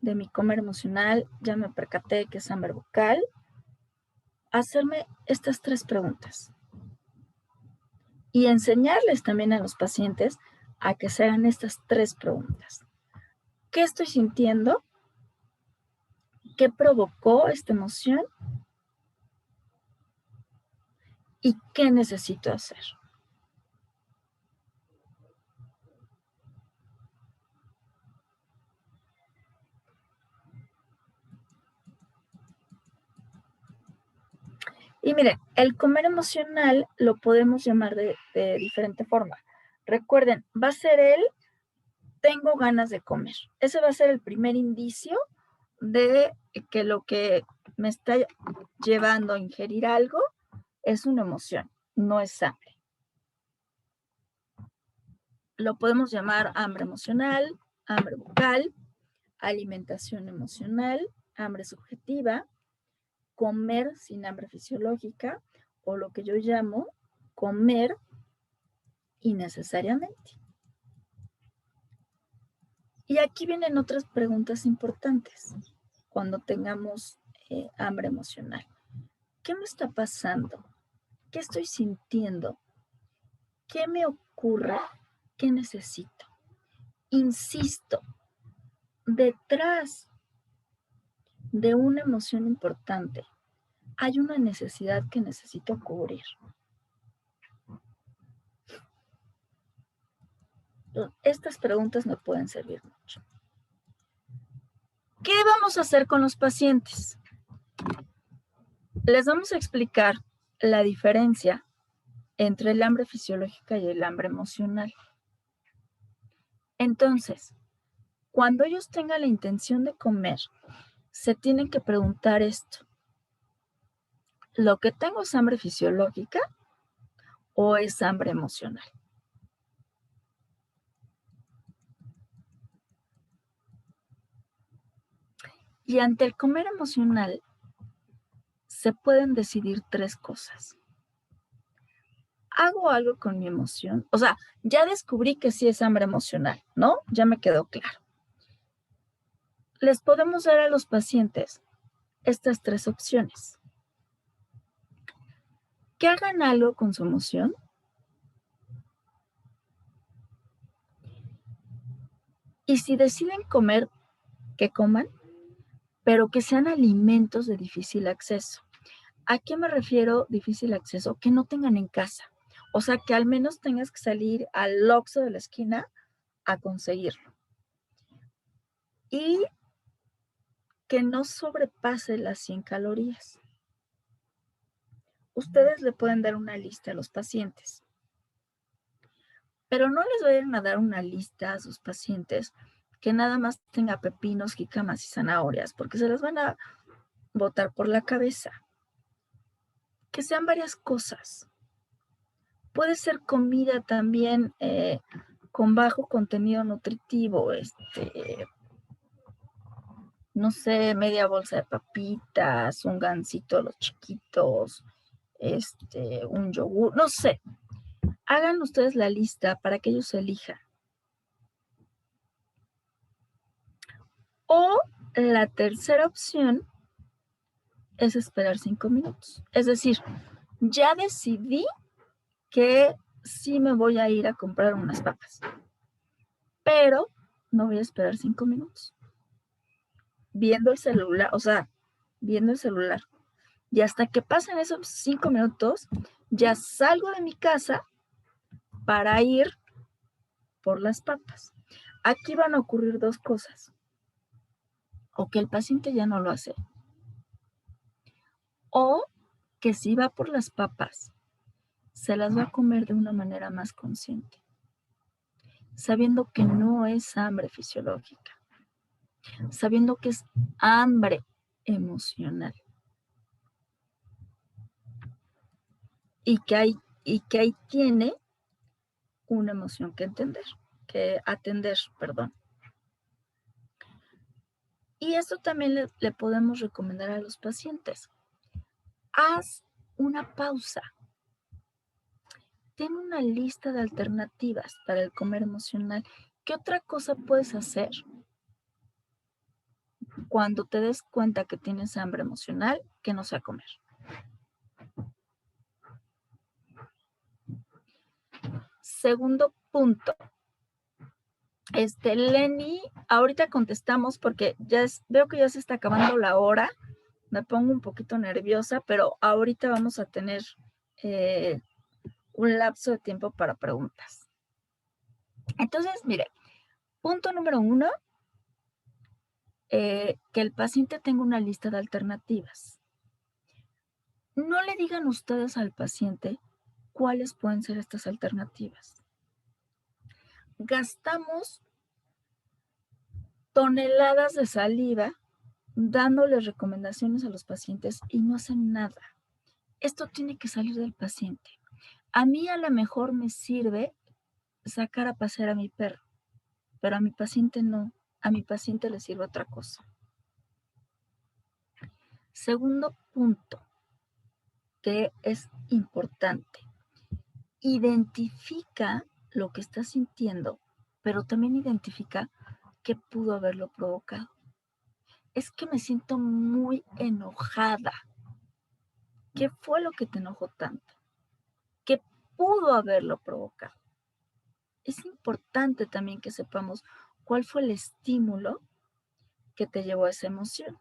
de mi comer emocional, ya me percaté que es hambre bucal. Hacerme estas 3 preguntas. Y enseñarles también a los pacientes a que se hagan estas 3 preguntas. ¿Qué estoy sintiendo? ¿Qué provocó esta emoción? ¿Y qué necesito hacer? Y miren, el comer emocional lo podemos llamar de diferente forma. Recuerden, va a ser el tengo ganas de comer. Ese va a ser el primer indicio de que lo que me está llevando a ingerir algo es una emoción, no es hambre. Lo podemos llamar hambre emocional, hambre bucal, alimentación emocional, hambre subjetiva, comer sin hambre fisiológica o lo que yo llamo comer innecesariamente. Y aquí vienen otras preguntas importantes cuando tengamos hambre emocional. ¿Qué me está pasando? ¿Qué estoy sintiendo? ¿Qué me ocurre? ¿Qué necesito? Insisto, detrás de una emoción importante hay una necesidad que necesito cubrir. Estas preguntas me pueden servir mucho. ¿Qué vamos a hacer con los pacientes? Les vamos a explicar la diferencia entre el hambre fisiológica y el hambre emocional. Entonces, cuando ellos tengan la intención de comer, se tienen que preguntar esto. ¿Lo que tengo es hambre fisiológica o es hambre emocional? Y ante el comer emocional, se pueden decidir 3 cosas. ¿Hago algo con mi emoción? O sea, ya descubrí que sí es hambre emocional, ¿no? Ya me quedó claro. Les podemos dar a los pacientes estas 3 opciones. Que hagan algo con su emoción. Y si deciden comer, que coman, pero que sean alimentos de difícil acceso. ¿A qué me refiero difícil acceso? Que no tengan en casa. O sea, que al menos tengas que salir al Oxxo de la esquina a conseguirlo. Y que no sobrepase las 100 calorías. Ustedes le pueden dar una lista a los pacientes. Pero no les vayan a dar una lista a sus pacientes que nada más tenga pepinos, jícamas y zanahorias, porque se las van a botar por la cabeza. Que sean varias cosas. Puede ser comida también con bajo contenido nutritivo, no sé, media bolsa de papitas, un gansito de los chiquitos, un yogur, no sé. Hagan ustedes la lista para que ellos elijan. O la tercera opción es esperar 5 minutos. Es decir, ya decidí que sí me voy a ir a comprar unas papas, pero no voy a esperar 5 minutos. viendo el celular, o sea, viendo el celular. Y hasta que pasen esos 5 minutos, ya salgo de mi casa para ir por las papas. Aquí van a ocurrir dos cosas. O que el paciente ya no lo hace. O que si va por las papas, se las va a comer de una manera más consciente, sabiendo que no es hambre fisiológica, sabiendo que es hambre emocional. Y que ahí tiene una emoción que atender, perdón. Y esto también le podemos recomendar a los pacientes. Haz una pausa. Ten una lista de alternativas para el comer emocional. ¿Qué otra cosa puedes hacer cuando te des cuenta que tienes hambre emocional que no sea comer? Segundo punto. Lenny, ahorita contestamos porque veo que ya se está acabando la hora. Me pongo un poquito nerviosa, pero ahorita vamos a tener un lapso de tiempo para preguntas. Entonces, mire, punto número 1, que el paciente tenga una lista de alternativas. No le digan ustedes al paciente cuáles pueden ser estas alternativas. Gastamos toneladas de saliva dándoles recomendaciones a los pacientes y no hacen nada. Esto tiene que salir del paciente. A mí a lo mejor me sirve sacar a pasear a mi perro, pero a mi paciente no. A mi paciente le sirve otra cosa. Segundo punto, que es importante. Identifica lo que está sintiendo, pero también identifica qué pudo haberlo provocado. Es que me siento muy enojada. ¿Qué fue lo que te enojó tanto? ¿Qué pudo haberlo provocado? Es importante también que sepamos cuál fue el estímulo que te llevó a esa emoción.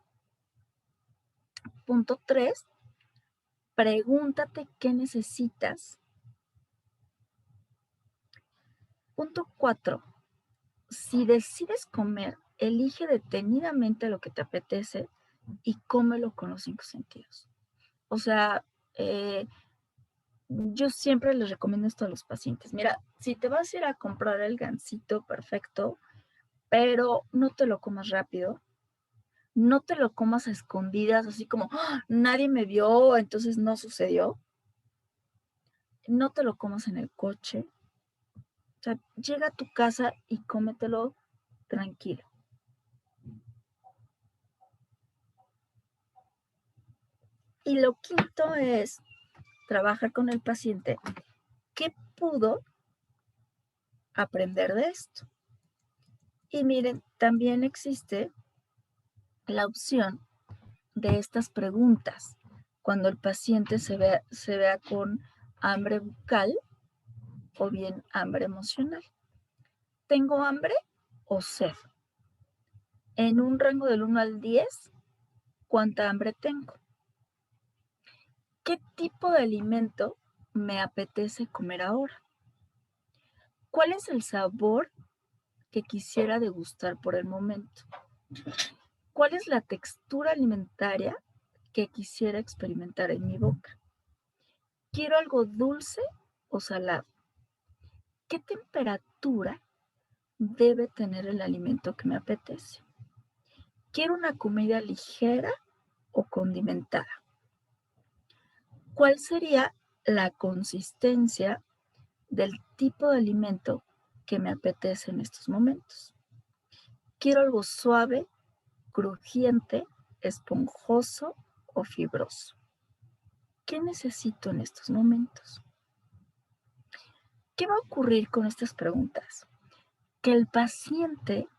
Punto 3, pregúntate qué necesitas. Punto 4, si decides comer, elige detenidamente lo que te apetece y cómelo con los 5 sentidos. O sea, yo siempre les recomiendo esto a los pacientes. Mira, si te vas a ir a comprar el gansito, perfecto, pero no te lo comas rápido. No te lo comas a escondidas, así como, ¡oh! Nadie me vio, entonces no sucedió. No te lo comas en el coche. O sea, llega a tu casa y cómetelo tranquilo. Y lo quinto es trabajar con el paciente. ¿Qué pudo aprender de esto? Y miren, también existe la opción de estas preguntas cuando el paciente se vea con hambre bucal o bien hambre emocional. ¿Tengo hambre o sed? En un rango del 1 al 10, ¿cuánta hambre tengo? ¿Qué tipo de alimento me apetece comer ahora? ¿Cuál es el sabor que quisiera degustar por el momento? ¿Cuál es la textura alimentaria que quisiera experimentar en mi boca? ¿Quiero algo dulce o salado? ¿Qué temperatura debe tener el alimento que me apetece? ¿Quiero una comida ligera o condimentada? ¿Cuál sería la consistencia del tipo de alimento que me apetece en estos momentos? ¿Quiero algo suave, crujiente, esponjoso o fibroso? ¿Qué necesito en estos momentos? ¿Qué va a ocurrir con estas preguntas? Que el paciente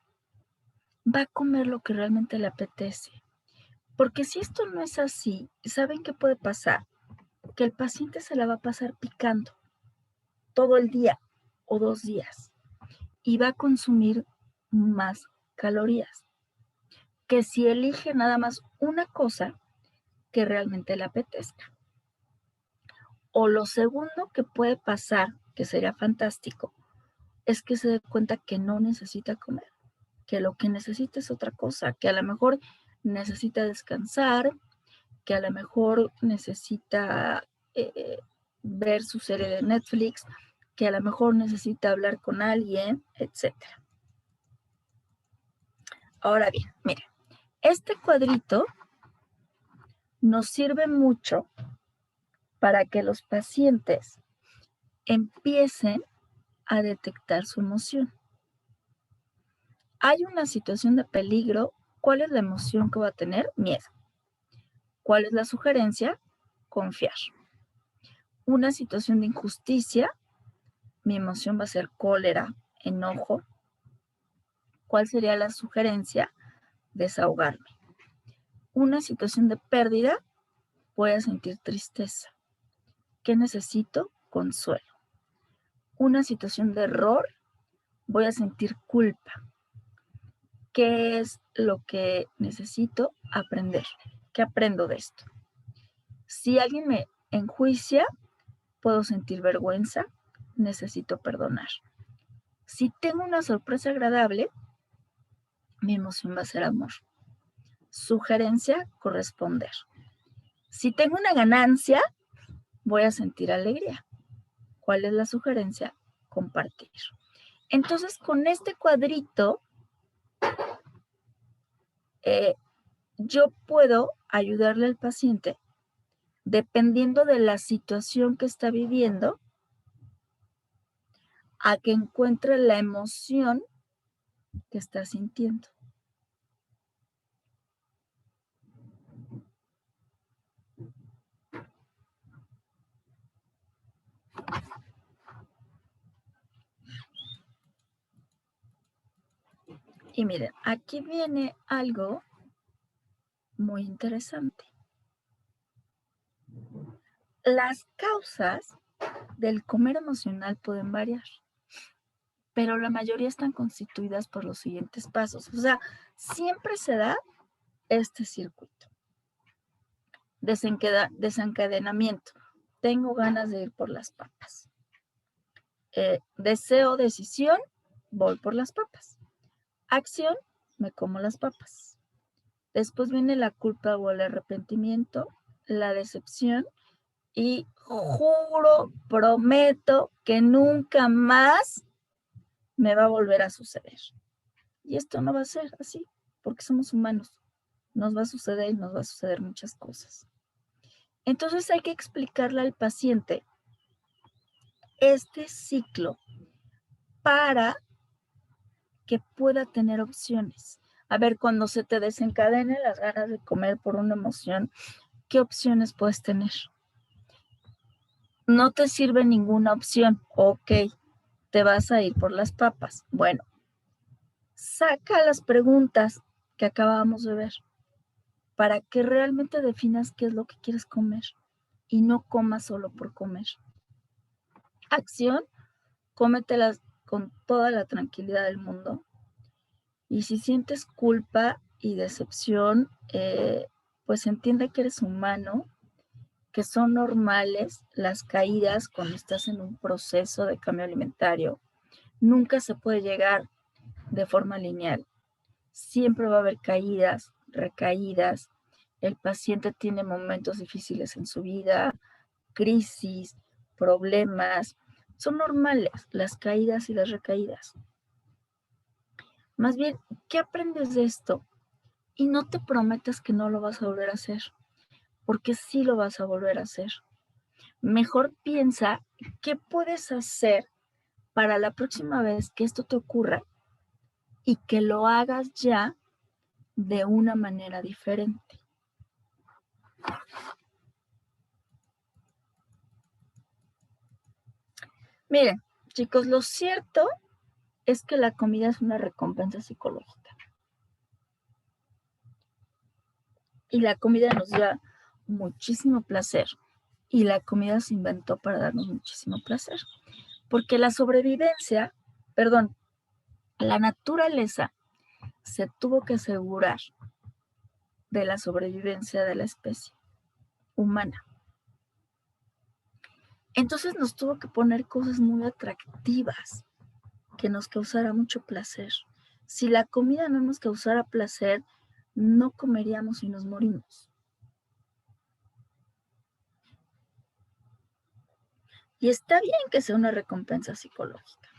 va a comer lo que realmente le apetece. Porque si esto no es así, ¿saben qué puede pasar? Que el paciente se la va a pasar picando todo el día o 2 días y va a consumir más calorías. que si elige nada más una cosa que realmente le apetezca. O lo segundo que puede pasar, que sería fantástico, es que se dé cuenta que no necesita comer, que lo que necesita es otra cosa, que a lo mejor necesita descansar, que a lo mejor necesita ver su serie de Netflix, que a lo mejor necesita hablar con alguien, etc. Ahora bien, miren, este cuadrito nos sirve mucho para que los pacientes empiecen a detectar su emoción. Hay una situación de peligro, ¿cuál es la emoción que va a tener? Miedo. ¿Cuál es la sugerencia? Confiar. Una situación de injusticia, mi emoción va a ser cólera, enojo. ¿Cuál sería la sugerencia? Desahogarme. Una situación de pérdida, voy a sentir tristeza. ¿Qué necesito? Consuelo. Una situación de error, voy a sentir culpa. ¿Qué es lo que necesito aprender? ¿Qué aprendo de esto? Si alguien me enjuicia, puedo sentir vergüenza, necesito perdonar. Si tengo una sorpresa agradable, mi emoción va a ser amor. Sugerencia, corresponder. Si tengo una ganancia, voy a sentir alegría. ¿Cuál es la sugerencia? Compartir. Entonces, con este cuadrito, yo puedo ayudarle al paciente, dependiendo de la situación que está viviendo, a que encuentre la emoción que está sintiendo. Y miren, aquí viene algo muy interesante. Las causas del comer emocional pueden variar, pero la mayoría están constituidas por los siguientes pasos. O sea, siempre se da este circuito. Desencadenamiento. Tengo ganas de ir por las papas. Deseo, decisión, voy por las papas. Acción, me como las papas. Después viene la culpa o el arrepentimiento, la decepción y juro, prometo que nunca más me va a volver a suceder. Y esto no va a ser así, porque somos humanos. Nos va a suceder y nos va a suceder muchas cosas. Entonces hay que explicarle al paciente este ciclo para que pueda tener opciones. A ver, cuando se te desencadenen las ganas de comer por una emoción, ¿qué opciones puedes tener? No te sirve ninguna opción. Ok, te vas a ir por las papas. Bueno, saca las preguntas que acabamos de ver para que realmente definas qué es lo que quieres comer y no comas solo por comer. Acción, cómetelas con toda la tranquilidad del mundo. Y si sientes culpa y decepción, pues entiende que eres humano, que son normales las caídas cuando estás en un proceso de cambio alimentario. Nunca se puede llegar de forma lineal. Siempre va a haber caídas, recaídas. El paciente tiene momentos difíciles en su vida, crisis, problemas. Son normales las caídas y las recaídas. Más bien, ¿qué aprendes de esto? Y no te prometas que no lo vas a volver a hacer, porque sí lo vas a volver a hacer. Mejor piensa qué puedes hacer para la próxima vez que esto te ocurra y que lo hagas ya de una manera diferente. Miren, chicos, lo cierto es que la comida es una recompensa psicológica. Y la comida nos da muchísimo placer. Y la comida se inventó para darnos muchísimo placer. Porque la naturaleza se tuvo que asegurar de la sobrevivencia de la especie humana. Entonces nos tuvo que poner cosas muy atractivas que nos causara mucho placer. Si la comida no nos causara placer, no comeríamos y nos morimos. Y está bien que sea una recompensa psicológica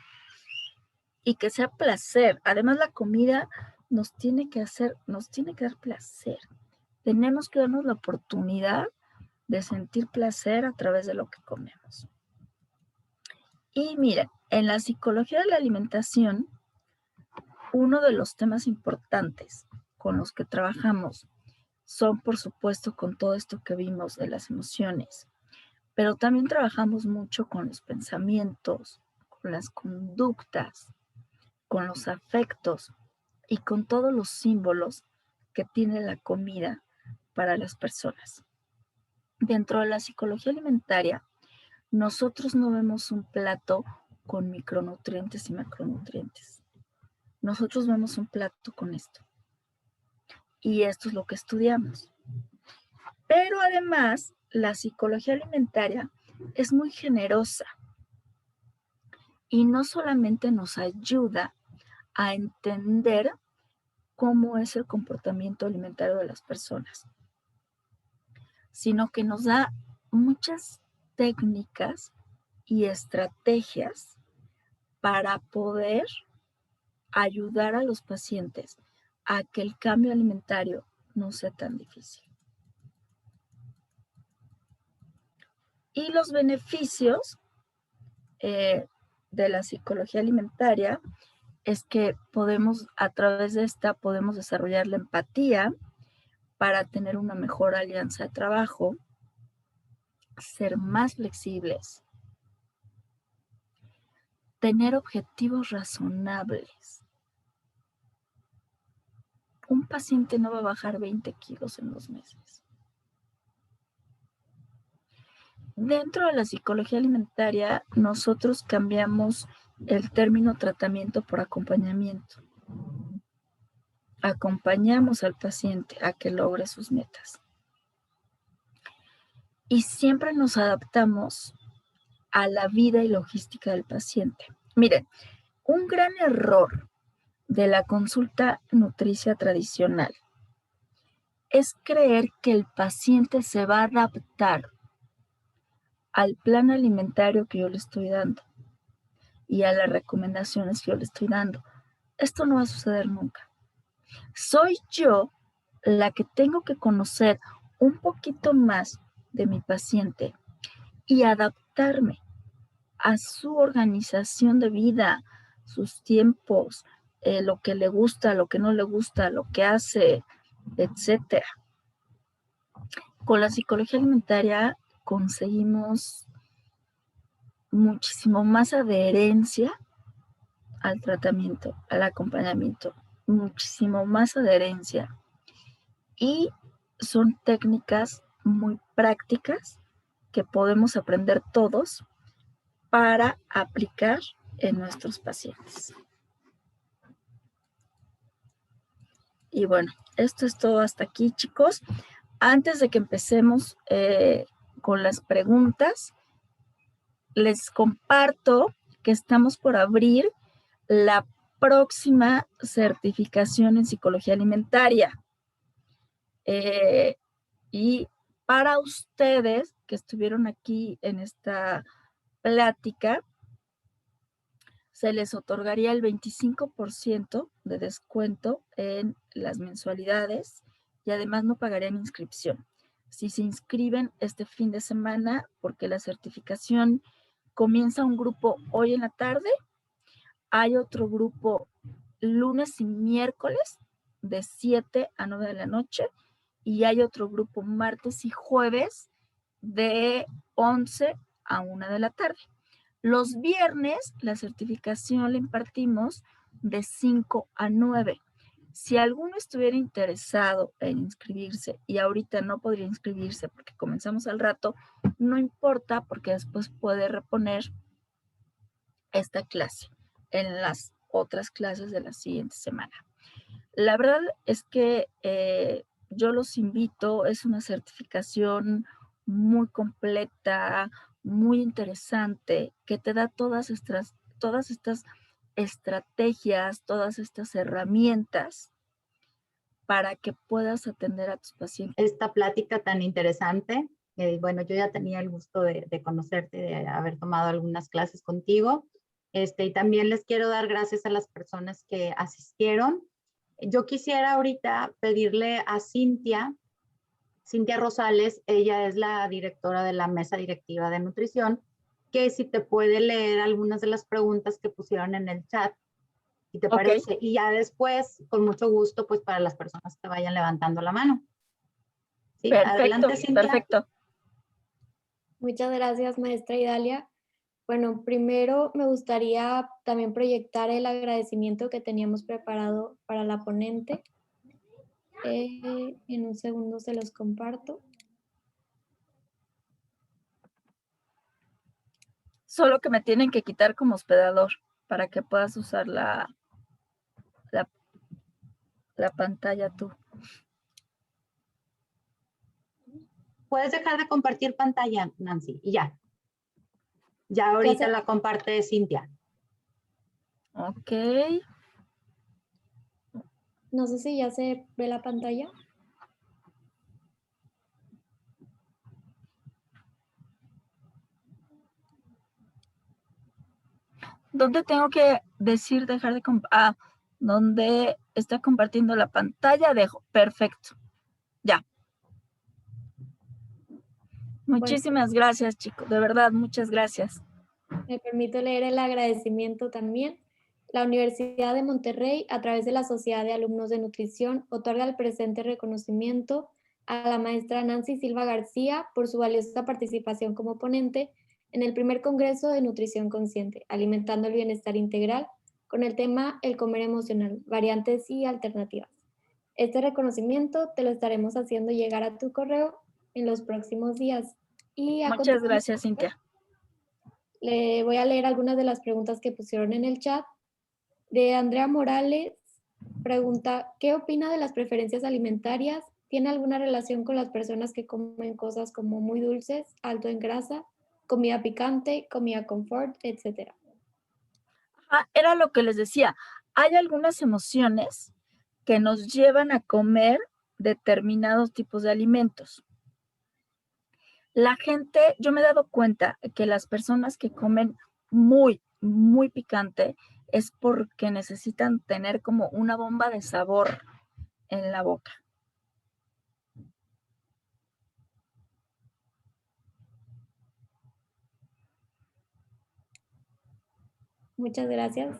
y que sea placer. Además, la comida nos tiene que dar placer. Tenemos que darnos la oportunidad de sentir placer a través de lo que comemos. Y miren, en la psicología de la alimentación, uno de los temas importantes con los que trabajamos son, por supuesto, con todo esto que vimos de las emociones, pero también trabajamos mucho con los pensamientos, con las conductas, con los afectos y con todos los símbolos que tiene la comida para las personas. Dentro de la psicología alimentaria, nosotros no vemos un plato con micronutrientes y macronutrientes. Nosotros vemos un plato con esto. Y esto es lo que estudiamos. Pero además, la psicología alimentaria es muy generosa y no solamente nos ayuda a entender cómo es el comportamiento alimentario de las personas, sino que nos da muchas técnicas y estrategias para poder ayudar a los pacientes a que el cambio alimentario no sea tan difícil. Y los beneficios de la psicología alimentaria es que a través de esta podemos desarrollar la empatía para tener una mejor alianza de trabajo, ser más flexibles, tener objetivos razonables. Un paciente no va a bajar 20 kilos en 2 meses. Dentro de la psicología alimentaria, nosotros cambiamos el término tratamiento por acompañamiento. Acompañamos al paciente a que logre sus metas. Y siempre nos adaptamos a la vida y logística del paciente. Miren, un gran error de la consulta nutricia tradicional es creer que el paciente se va a adaptar al plan alimentario que yo le estoy dando y a las recomendaciones que yo le estoy dando. Esto no va a suceder nunca. Soy yo la que tengo que conocer un poquito más de mi paciente y adaptarme a su organización de vida, sus tiempos, lo que le gusta, lo que no le gusta, lo que hace, etc. Con la psicología alimentaria conseguimos muchísimo más adherencia al tratamiento, al acompañamiento, muchísimo más adherencia. Y son técnicas muy prácticas que podemos aprender todos para aplicar en nuestros pacientes. Y bueno, esto es todo hasta aquí, chicos. Antes de que empecemos con las preguntas, les comparto que estamos por abrir la próxima certificación en psicología alimentaria. Y para ustedes que estuvieron aquí en esta plática, se les otorgaría el 25% de descuento en las mensualidades y además no pagarían inscripción. Si se inscriben este fin de semana, porque la certificación comienza un grupo hoy en la tarde, hay otro grupo lunes y miércoles de 7 a 9 de la noche y hay otro grupo martes y jueves de 11 a 1 de la tarde. Los viernes la certificación la impartimos de 5 a 9. Si alguno estuviera interesado en inscribirse y ahorita no podría inscribirse porque comenzamos al rato, no importa porque después puede reponer esta clase en las otras clases de la siguiente semana. La verdad es que yo los invito, es una certificación muy completa, muy interesante, que te da todas estas estrategias, todas estas herramientas para que puedas atender a tus pacientes. Esta plática tan interesante. Bueno, yo ya tenía el gusto de conocerte, de haber tomado algunas clases contigo. Y también les quiero dar gracias a las personas que asistieron. Yo quisiera ahorita pedirle a Cintia Rosales, ella es la directora de la mesa directiva de nutrición, que si te puede leer algunas de las preguntas que pusieron en el chat, si te parece, y ya después, con mucho gusto, pues para las personas que vayan levantando la mano. Sí, perfecto, adelante, Cintia. perfecto. Muchas gracias, maestra Idalia. Bueno, primero me gustaría también proyectar el agradecimiento que teníamos preparado para la ponente. En un segundo se los comparto. Solo que me tienen que quitar como hospedador para que puedas usar la pantalla tú. Puedes dejar de compartir pantalla, Nancy, y ya. Ya ahorita la comparte Cintia. Ok. No sé si ya se ve la pantalla. ¿Dónde tengo que decir dejar de compartir? Donde está compartiendo la pantalla, dejo. Perfecto. Ya. Muchísimas gracias, chicos. De verdad, muchas gracias. Me permito leer el agradecimiento también. La Universidad de Monterrey, a través de la Sociedad de Alumnos de Nutrición, otorga el presente reconocimiento a la maestra Nancy Silva García por su valiosa participación como ponente en el primer Congreso de Nutrición Consciente, Alimentando el Bienestar Integral, con el tema El comer emocional, variantes y alternativas. Este reconocimiento te lo estaremos haciendo llegar a tu correo en los próximos días. Y muchas gracias, Cintia. Le voy a leer algunas de las preguntas que pusieron en el chat. De Andrea Morales, pregunta, ¿qué opina de las preferencias alimentarias? ¿Tiene alguna relación con las personas que comen cosas como muy dulces, alto en grasa, comida picante, comida confort, etcétera? Era lo que les decía. Hay algunas emociones que nos llevan a comer determinados tipos de alimentos. La gente, yo me he dado cuenta que las personas que comen muy, muy picante es porque necesitan tener como una bomba de sabor en la boca. Muchas gracias.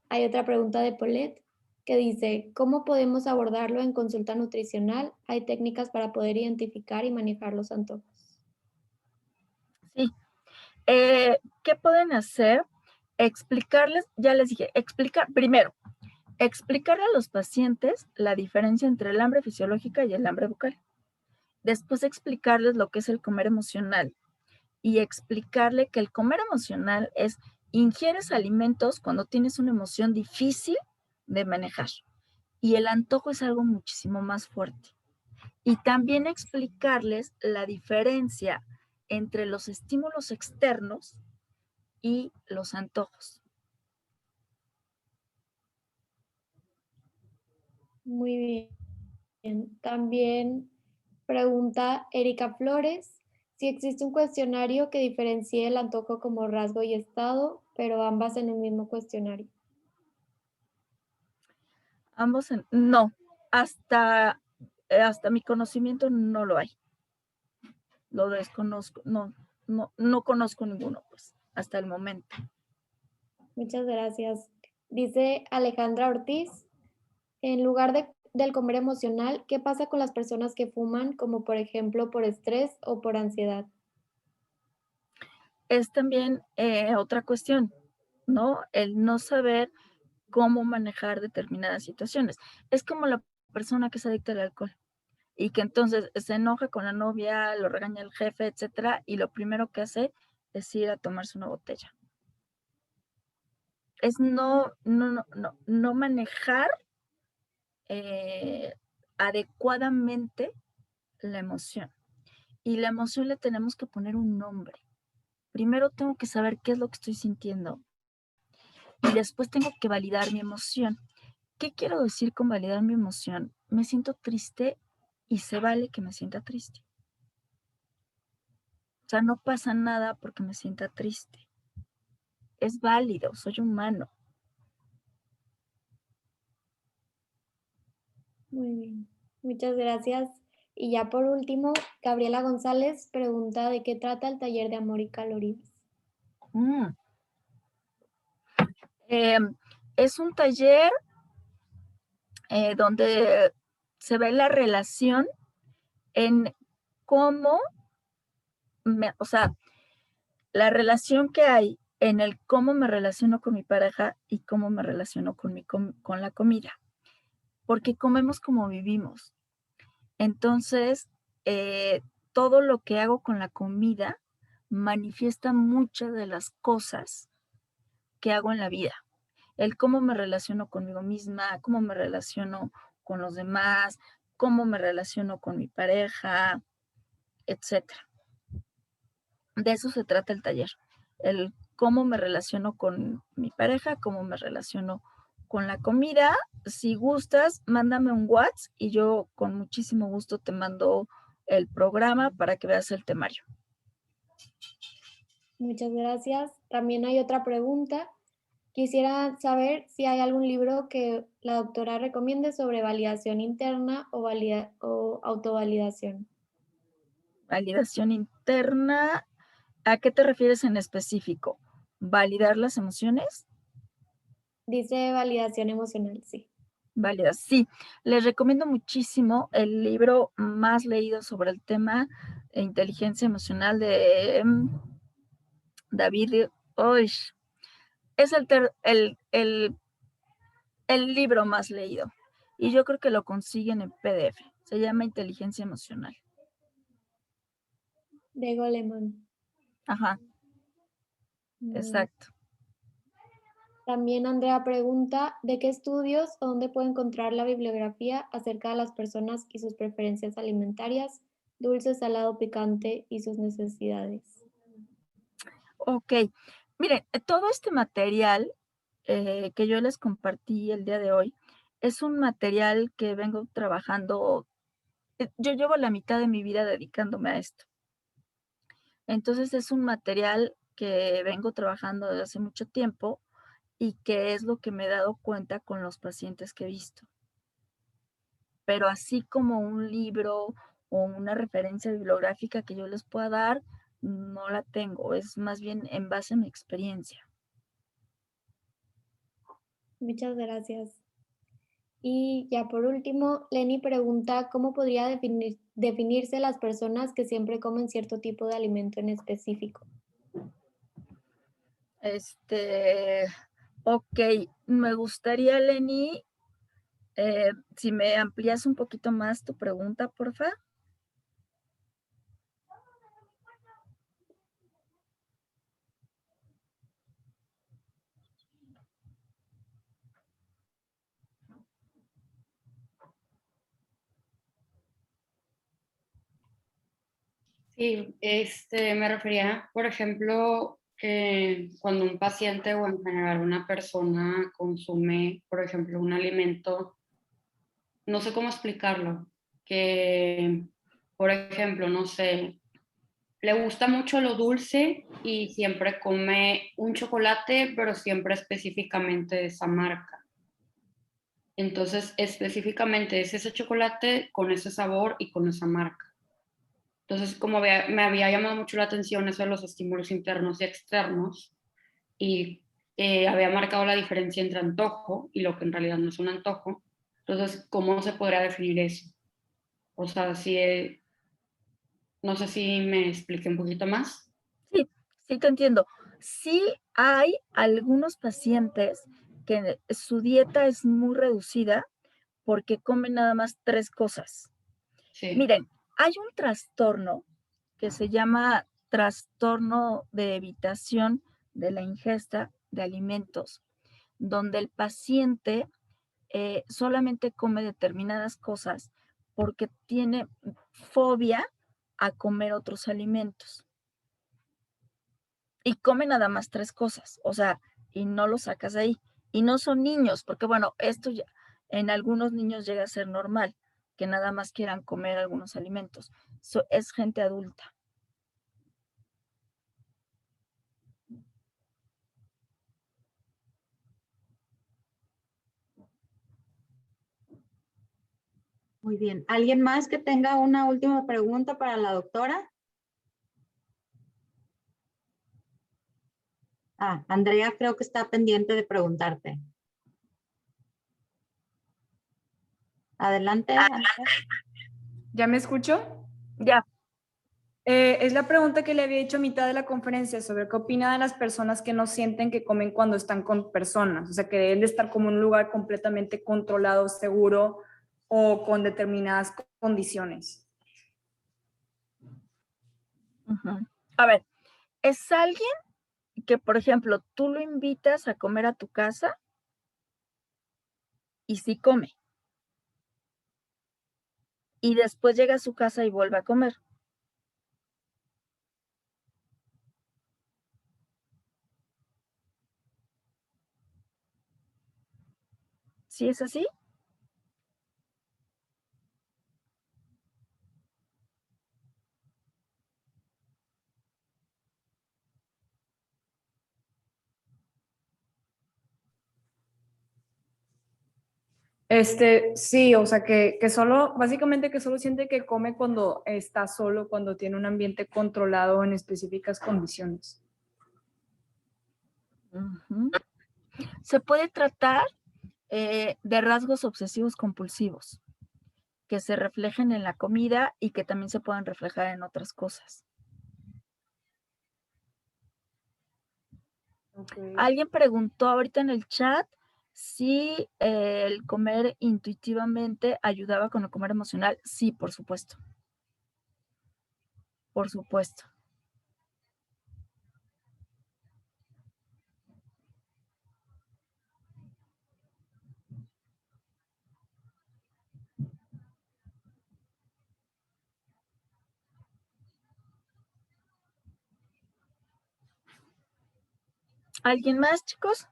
Hay otra pregunta de Paulette que dice, ¿cómo podemos abordarlo en consulta nutricional? ¿Hay técnicas para poder identificar y manejar los antojos? Sí. ¿Qué pueden hacer? Explicarles, ya les dije, explicarle a los pacientes la diferencia entre el hambre fisiológica y el hambre bucal. Después explicarles lo que es el comer emocional y explicarle que el comer emocional es ingieres alimentos cuando tienes una emoción difícil de manejar y el antojo es algo muchísimo más fuerte. Y también explicarles la diferencia entre los estímulos externos y los antojos. Muy bien. También pregunta Erika Flores si existe un cuestionario que diferencie el antojo como rasgo y estado, pero ambas en un mismo cuestionario. Ambos no, hasta mi conocimiento no lo hay. Lo desconozco, no conozco ninguno, pues, hasta el momento. Muchas gracias. Dice Alejandra Ortiz, en lugar del comer emocional, ¿qué pasa con las personas que fuman, como por ejemplo por estrés o por ansiedad? Es también otra cuestión, ¿no? El no saber cómo manejar determinadas situaciones. Es como la persona que es adicta al alcohol y que entonces se enoja con la novia, lo regaña el jefe, etcétera, y lo primero que hace es ir a tomarse una botella. Es no manejar adecuadamente la emoción. Y la emoción le tenemos que poner un nombre. Primero tengo que saber qué es lo que estoy sintiendo y después tengo que validar mi emoción. ¿Qué quiero decir con validar mi emoción? Me siento triste y se vale que me sienta triste. O sea, no pasa nada porque me sienta triste. Es válido, soy humano. Muy bien, muchas gracias. Y ya por último, Gabriela González pregunta de qué trata el taller de amor y calorías. Es un taller donde se ve la relación en cómo, o sea, la relación que hay en el cómo me relaciono con mi pareja y cómo me relaciono con la comida. Porque comemos como vivimos. Entonces, todo lo que hago con la comida manifiesta muchas de las cosas que hago en la vida. El cómo me relaciono conmigo misma, cómo me relaciono con los demás, cómo me relaciono con mi pareja, etc. De eso se trata el taller. El cómo me relaciono con mi pareja, cómo me relaciono con la comida. Si gustas, mándame un WhatsApp y yo con muchísimo gusto te mando el programa para que veas el temario. Muchas gracias. También hay otra pregunta. Quisiera saber si hay algún libro que la doctora recomiende sobre validación interna o autovalidación. Validación interna, ¿a qué te refieres en específico? ¿Validar las emociones? Dice validación emocional, sí. Válida, sí. Les recomiendo muchísimo el libro más leído sobre el tema de inteligencia emocional de David Oish. Es el libro más leído y yo creo que lo consiguen en PDF. Se llama Inteligencia Emocional. De Goleman. Ajá, exacto. También Andrea pregunta, ¿de qué estudios o dónde puede encontrar la bibliografía acerca de las personas y sus preferencias alimentarias, dulce, salado, picante y sus necesidades? Ok, miren, todo este material que yo les compartí el día de hoy es un material que vengo trabajando. Yo llevo la mitad de mi vida dedicándome a esto. Entonces es un material que vengo trabajando desde hace mucho tiempo y que es lo que me he dado cuenta con los pacientes que he visto. Pero así como un libro o una referencia bibliográfica que yo les pueda dar, no la tengo. Es más bien en base a mi experiencia. Muchas gracias. Y ya por último, Lenny pregunta, ¿cómo podría definirse las personas que siempre comen cierto tipo de alimento en específico? Ok, me gustaría, Lenny, si me amplías un poquito más tu pregunta, porfa. Sí, me refería, por ejemplo, que cuando un paciente o en general una persona consume, por ejemplo, un alimento, no sé cómo explicarlo, que, por ejemplo, no sé, le gusta mucho lo dulce y siempre come un chocolate, pero siempre específicamente de esa marca. Entonces, específicamente es ese chocolate con ese sabor y con esa marca. Entonces, como me había llamado mucho la atención eso de los estímulos internos y externos, y había marcado la diferencia entre antojo y lo que en realidad no es un antojo. Entonces, ¿cómo se podría definir eso? O sea, no sé si me expliqué un poquito más. Sí, te entiendo. Sí hay algunos pacientes que su dieta es muy reducida porque comen nada más 3 cosas. Sí. Miren, hay un trastorno que se llama trastorno de evitación de la ingesta de alimentos, donde el paciente solamente come determinadas cosas porque tiene fobia a comer otros alimentos. Y come nada más 3 cosas, o sea, y no lo sacas de ahí. Y no son niños, porque bueno, esto ya en algunos niños llega a ser normal, que nada más quieran comer algunos alimentos. Es gente adulta. Muy bien. ¿Alguien más que tenga una última pregunta para la doctora? Andrea creo que está pendiente de preguntarte. Adelante, Andrea. ¿Ya me escucho? Ya. Es la pregunta que le había hecho a mitad de la conferencia sobre qué opina de las personas que no sienten que comen cuando están con personas, o sea, que deben de estar como en un lugar completamente controlado, seguro o con determinadas condiciones. A ver, es alguien que, por ejemplo, tú lo invitas a comer a tu casa y sí come. Y después llega a su casa y vuelve a comer. ¿Sí es así? Sí, o sea, que solo, básicamente que solo siente que come cuando está solo, cuando tiene un ambiente controlado en específicas condiciones. Se puede tratar de rasgos obsesivos compulsivos que se reflejen en la comida y que también se puedan reflejar en otras cosas. Okay. Alguien preguntó ahorita en el chat si el comer intuitivamente ayudaba con el comer emocional. Sí, por supuesto. Por supuesto. ¿Alguien más, chicos?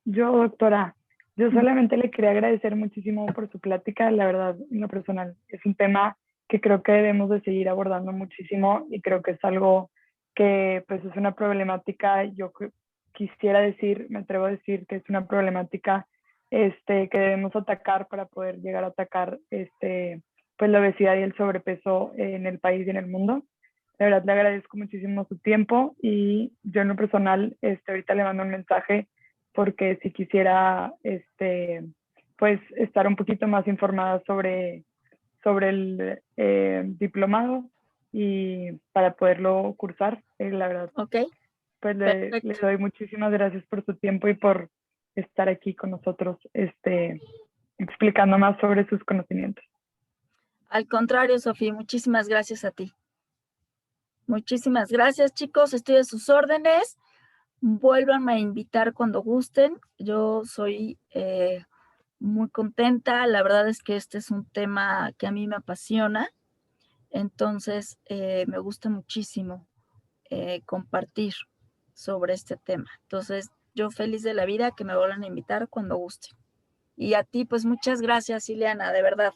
Yo, doctora, yo solamente le quería agradecer muchísimo por su plática. La verdad, en lo personal, es un tema que creo que debemos de seguir abordando muchísimo y creo que es algo que pues es una problemática, quisiera decir, me atrevo a decir que es una problemática que debemos atacar para poder llegar a atacar pues la obesidad y el sobrepeso en el país y en el mundo. La verdad, le agradezco muchísimo su tiempo y yo en lo personal ahorita le mando un mensaje porque si quisiera pues estar un poquito más informada sobre el diplomado y para poderlo cursar, la verdad. Ok. Pues le doy muchísimas gracias por su tiempo y por estar aquí con nosotros explicando más sobre sus conocimientos. Al contrario, Sofía, muchísimas gracias a ti. Muchísimas gracias, chicos. Estoy a sus órdenes. Vuélvanme a invitar cuando gusten. Yo soy muy contenta. La verdad es que este es un tema que a mí me apasiona. Entonces, me gusta muchísimo compartir sobre este tema. Entonces, yo feliz de la vida que me vuelvan a invitar cuando gusten. Y a ti, pues muchas gracias, Ileana, de verdad.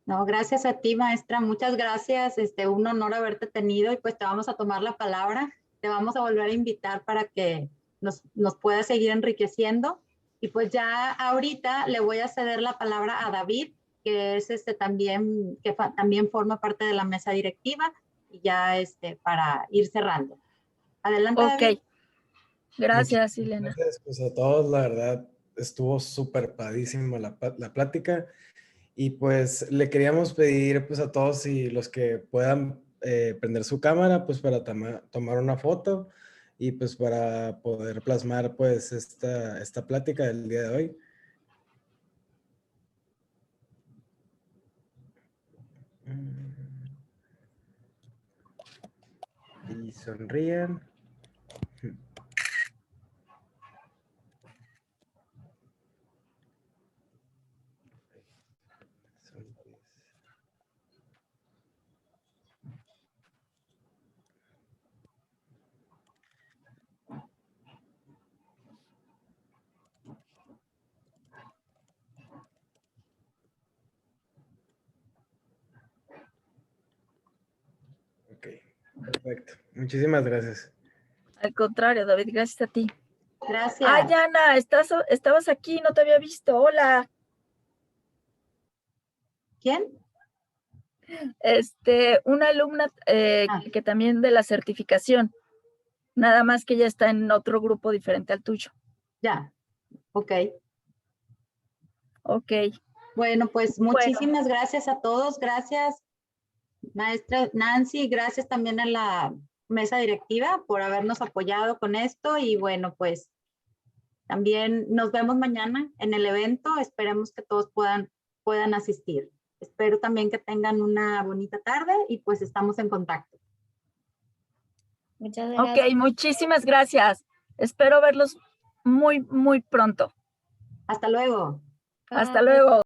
No, gracias a ti, maestra. Muchas gracias. Un honor haberte tenido y pues te vamos a tomar la palabra. Te vamos a volver a invitar para que nos puedas seguir enriqueciendo. Y pues ya ahorita le voy a ceder la palabra a David, que es también, también forma parte de la mesa directiva y ya para ir cerrando. Adelante, David. Ok. Gracias, Ileana. Gracias pues, a todos, la verdad, estuvo súper padísima la plática. Y pues le queríamos pedir pues a todos y los que puedan prender su cámara pues para tomar una foto y pues para poder plasmar pues esta plática del día de hoy. Y sonríen. Ok, perfecto. Muchísimas gracias. Al contrario, David, gracias a ti. Gracias. Ay, Ana, estabas aquí, no te había visto. Hola. ¿Quién? Una alumna Ah. que también de la certificación, nada más que ya está en otro grupo diferente al tuyo. Ya, ok. Ok. Bueno, pues muchísimas gracias a todos. Gracias, maestra Nancy. Gracias también a la mesa directiva por habernos apoyado con esto. Y bueno, pues también nos vemos mañana en el evento. Esperemos que todos puedan asistir. Espero también que tengan una bonita tarde y pues estamos en contacto. Muchas gracias. Ok, muchísimas gracias. Espero verlos muy, muy pronto. Hasta luego. Hasta Bye. luego.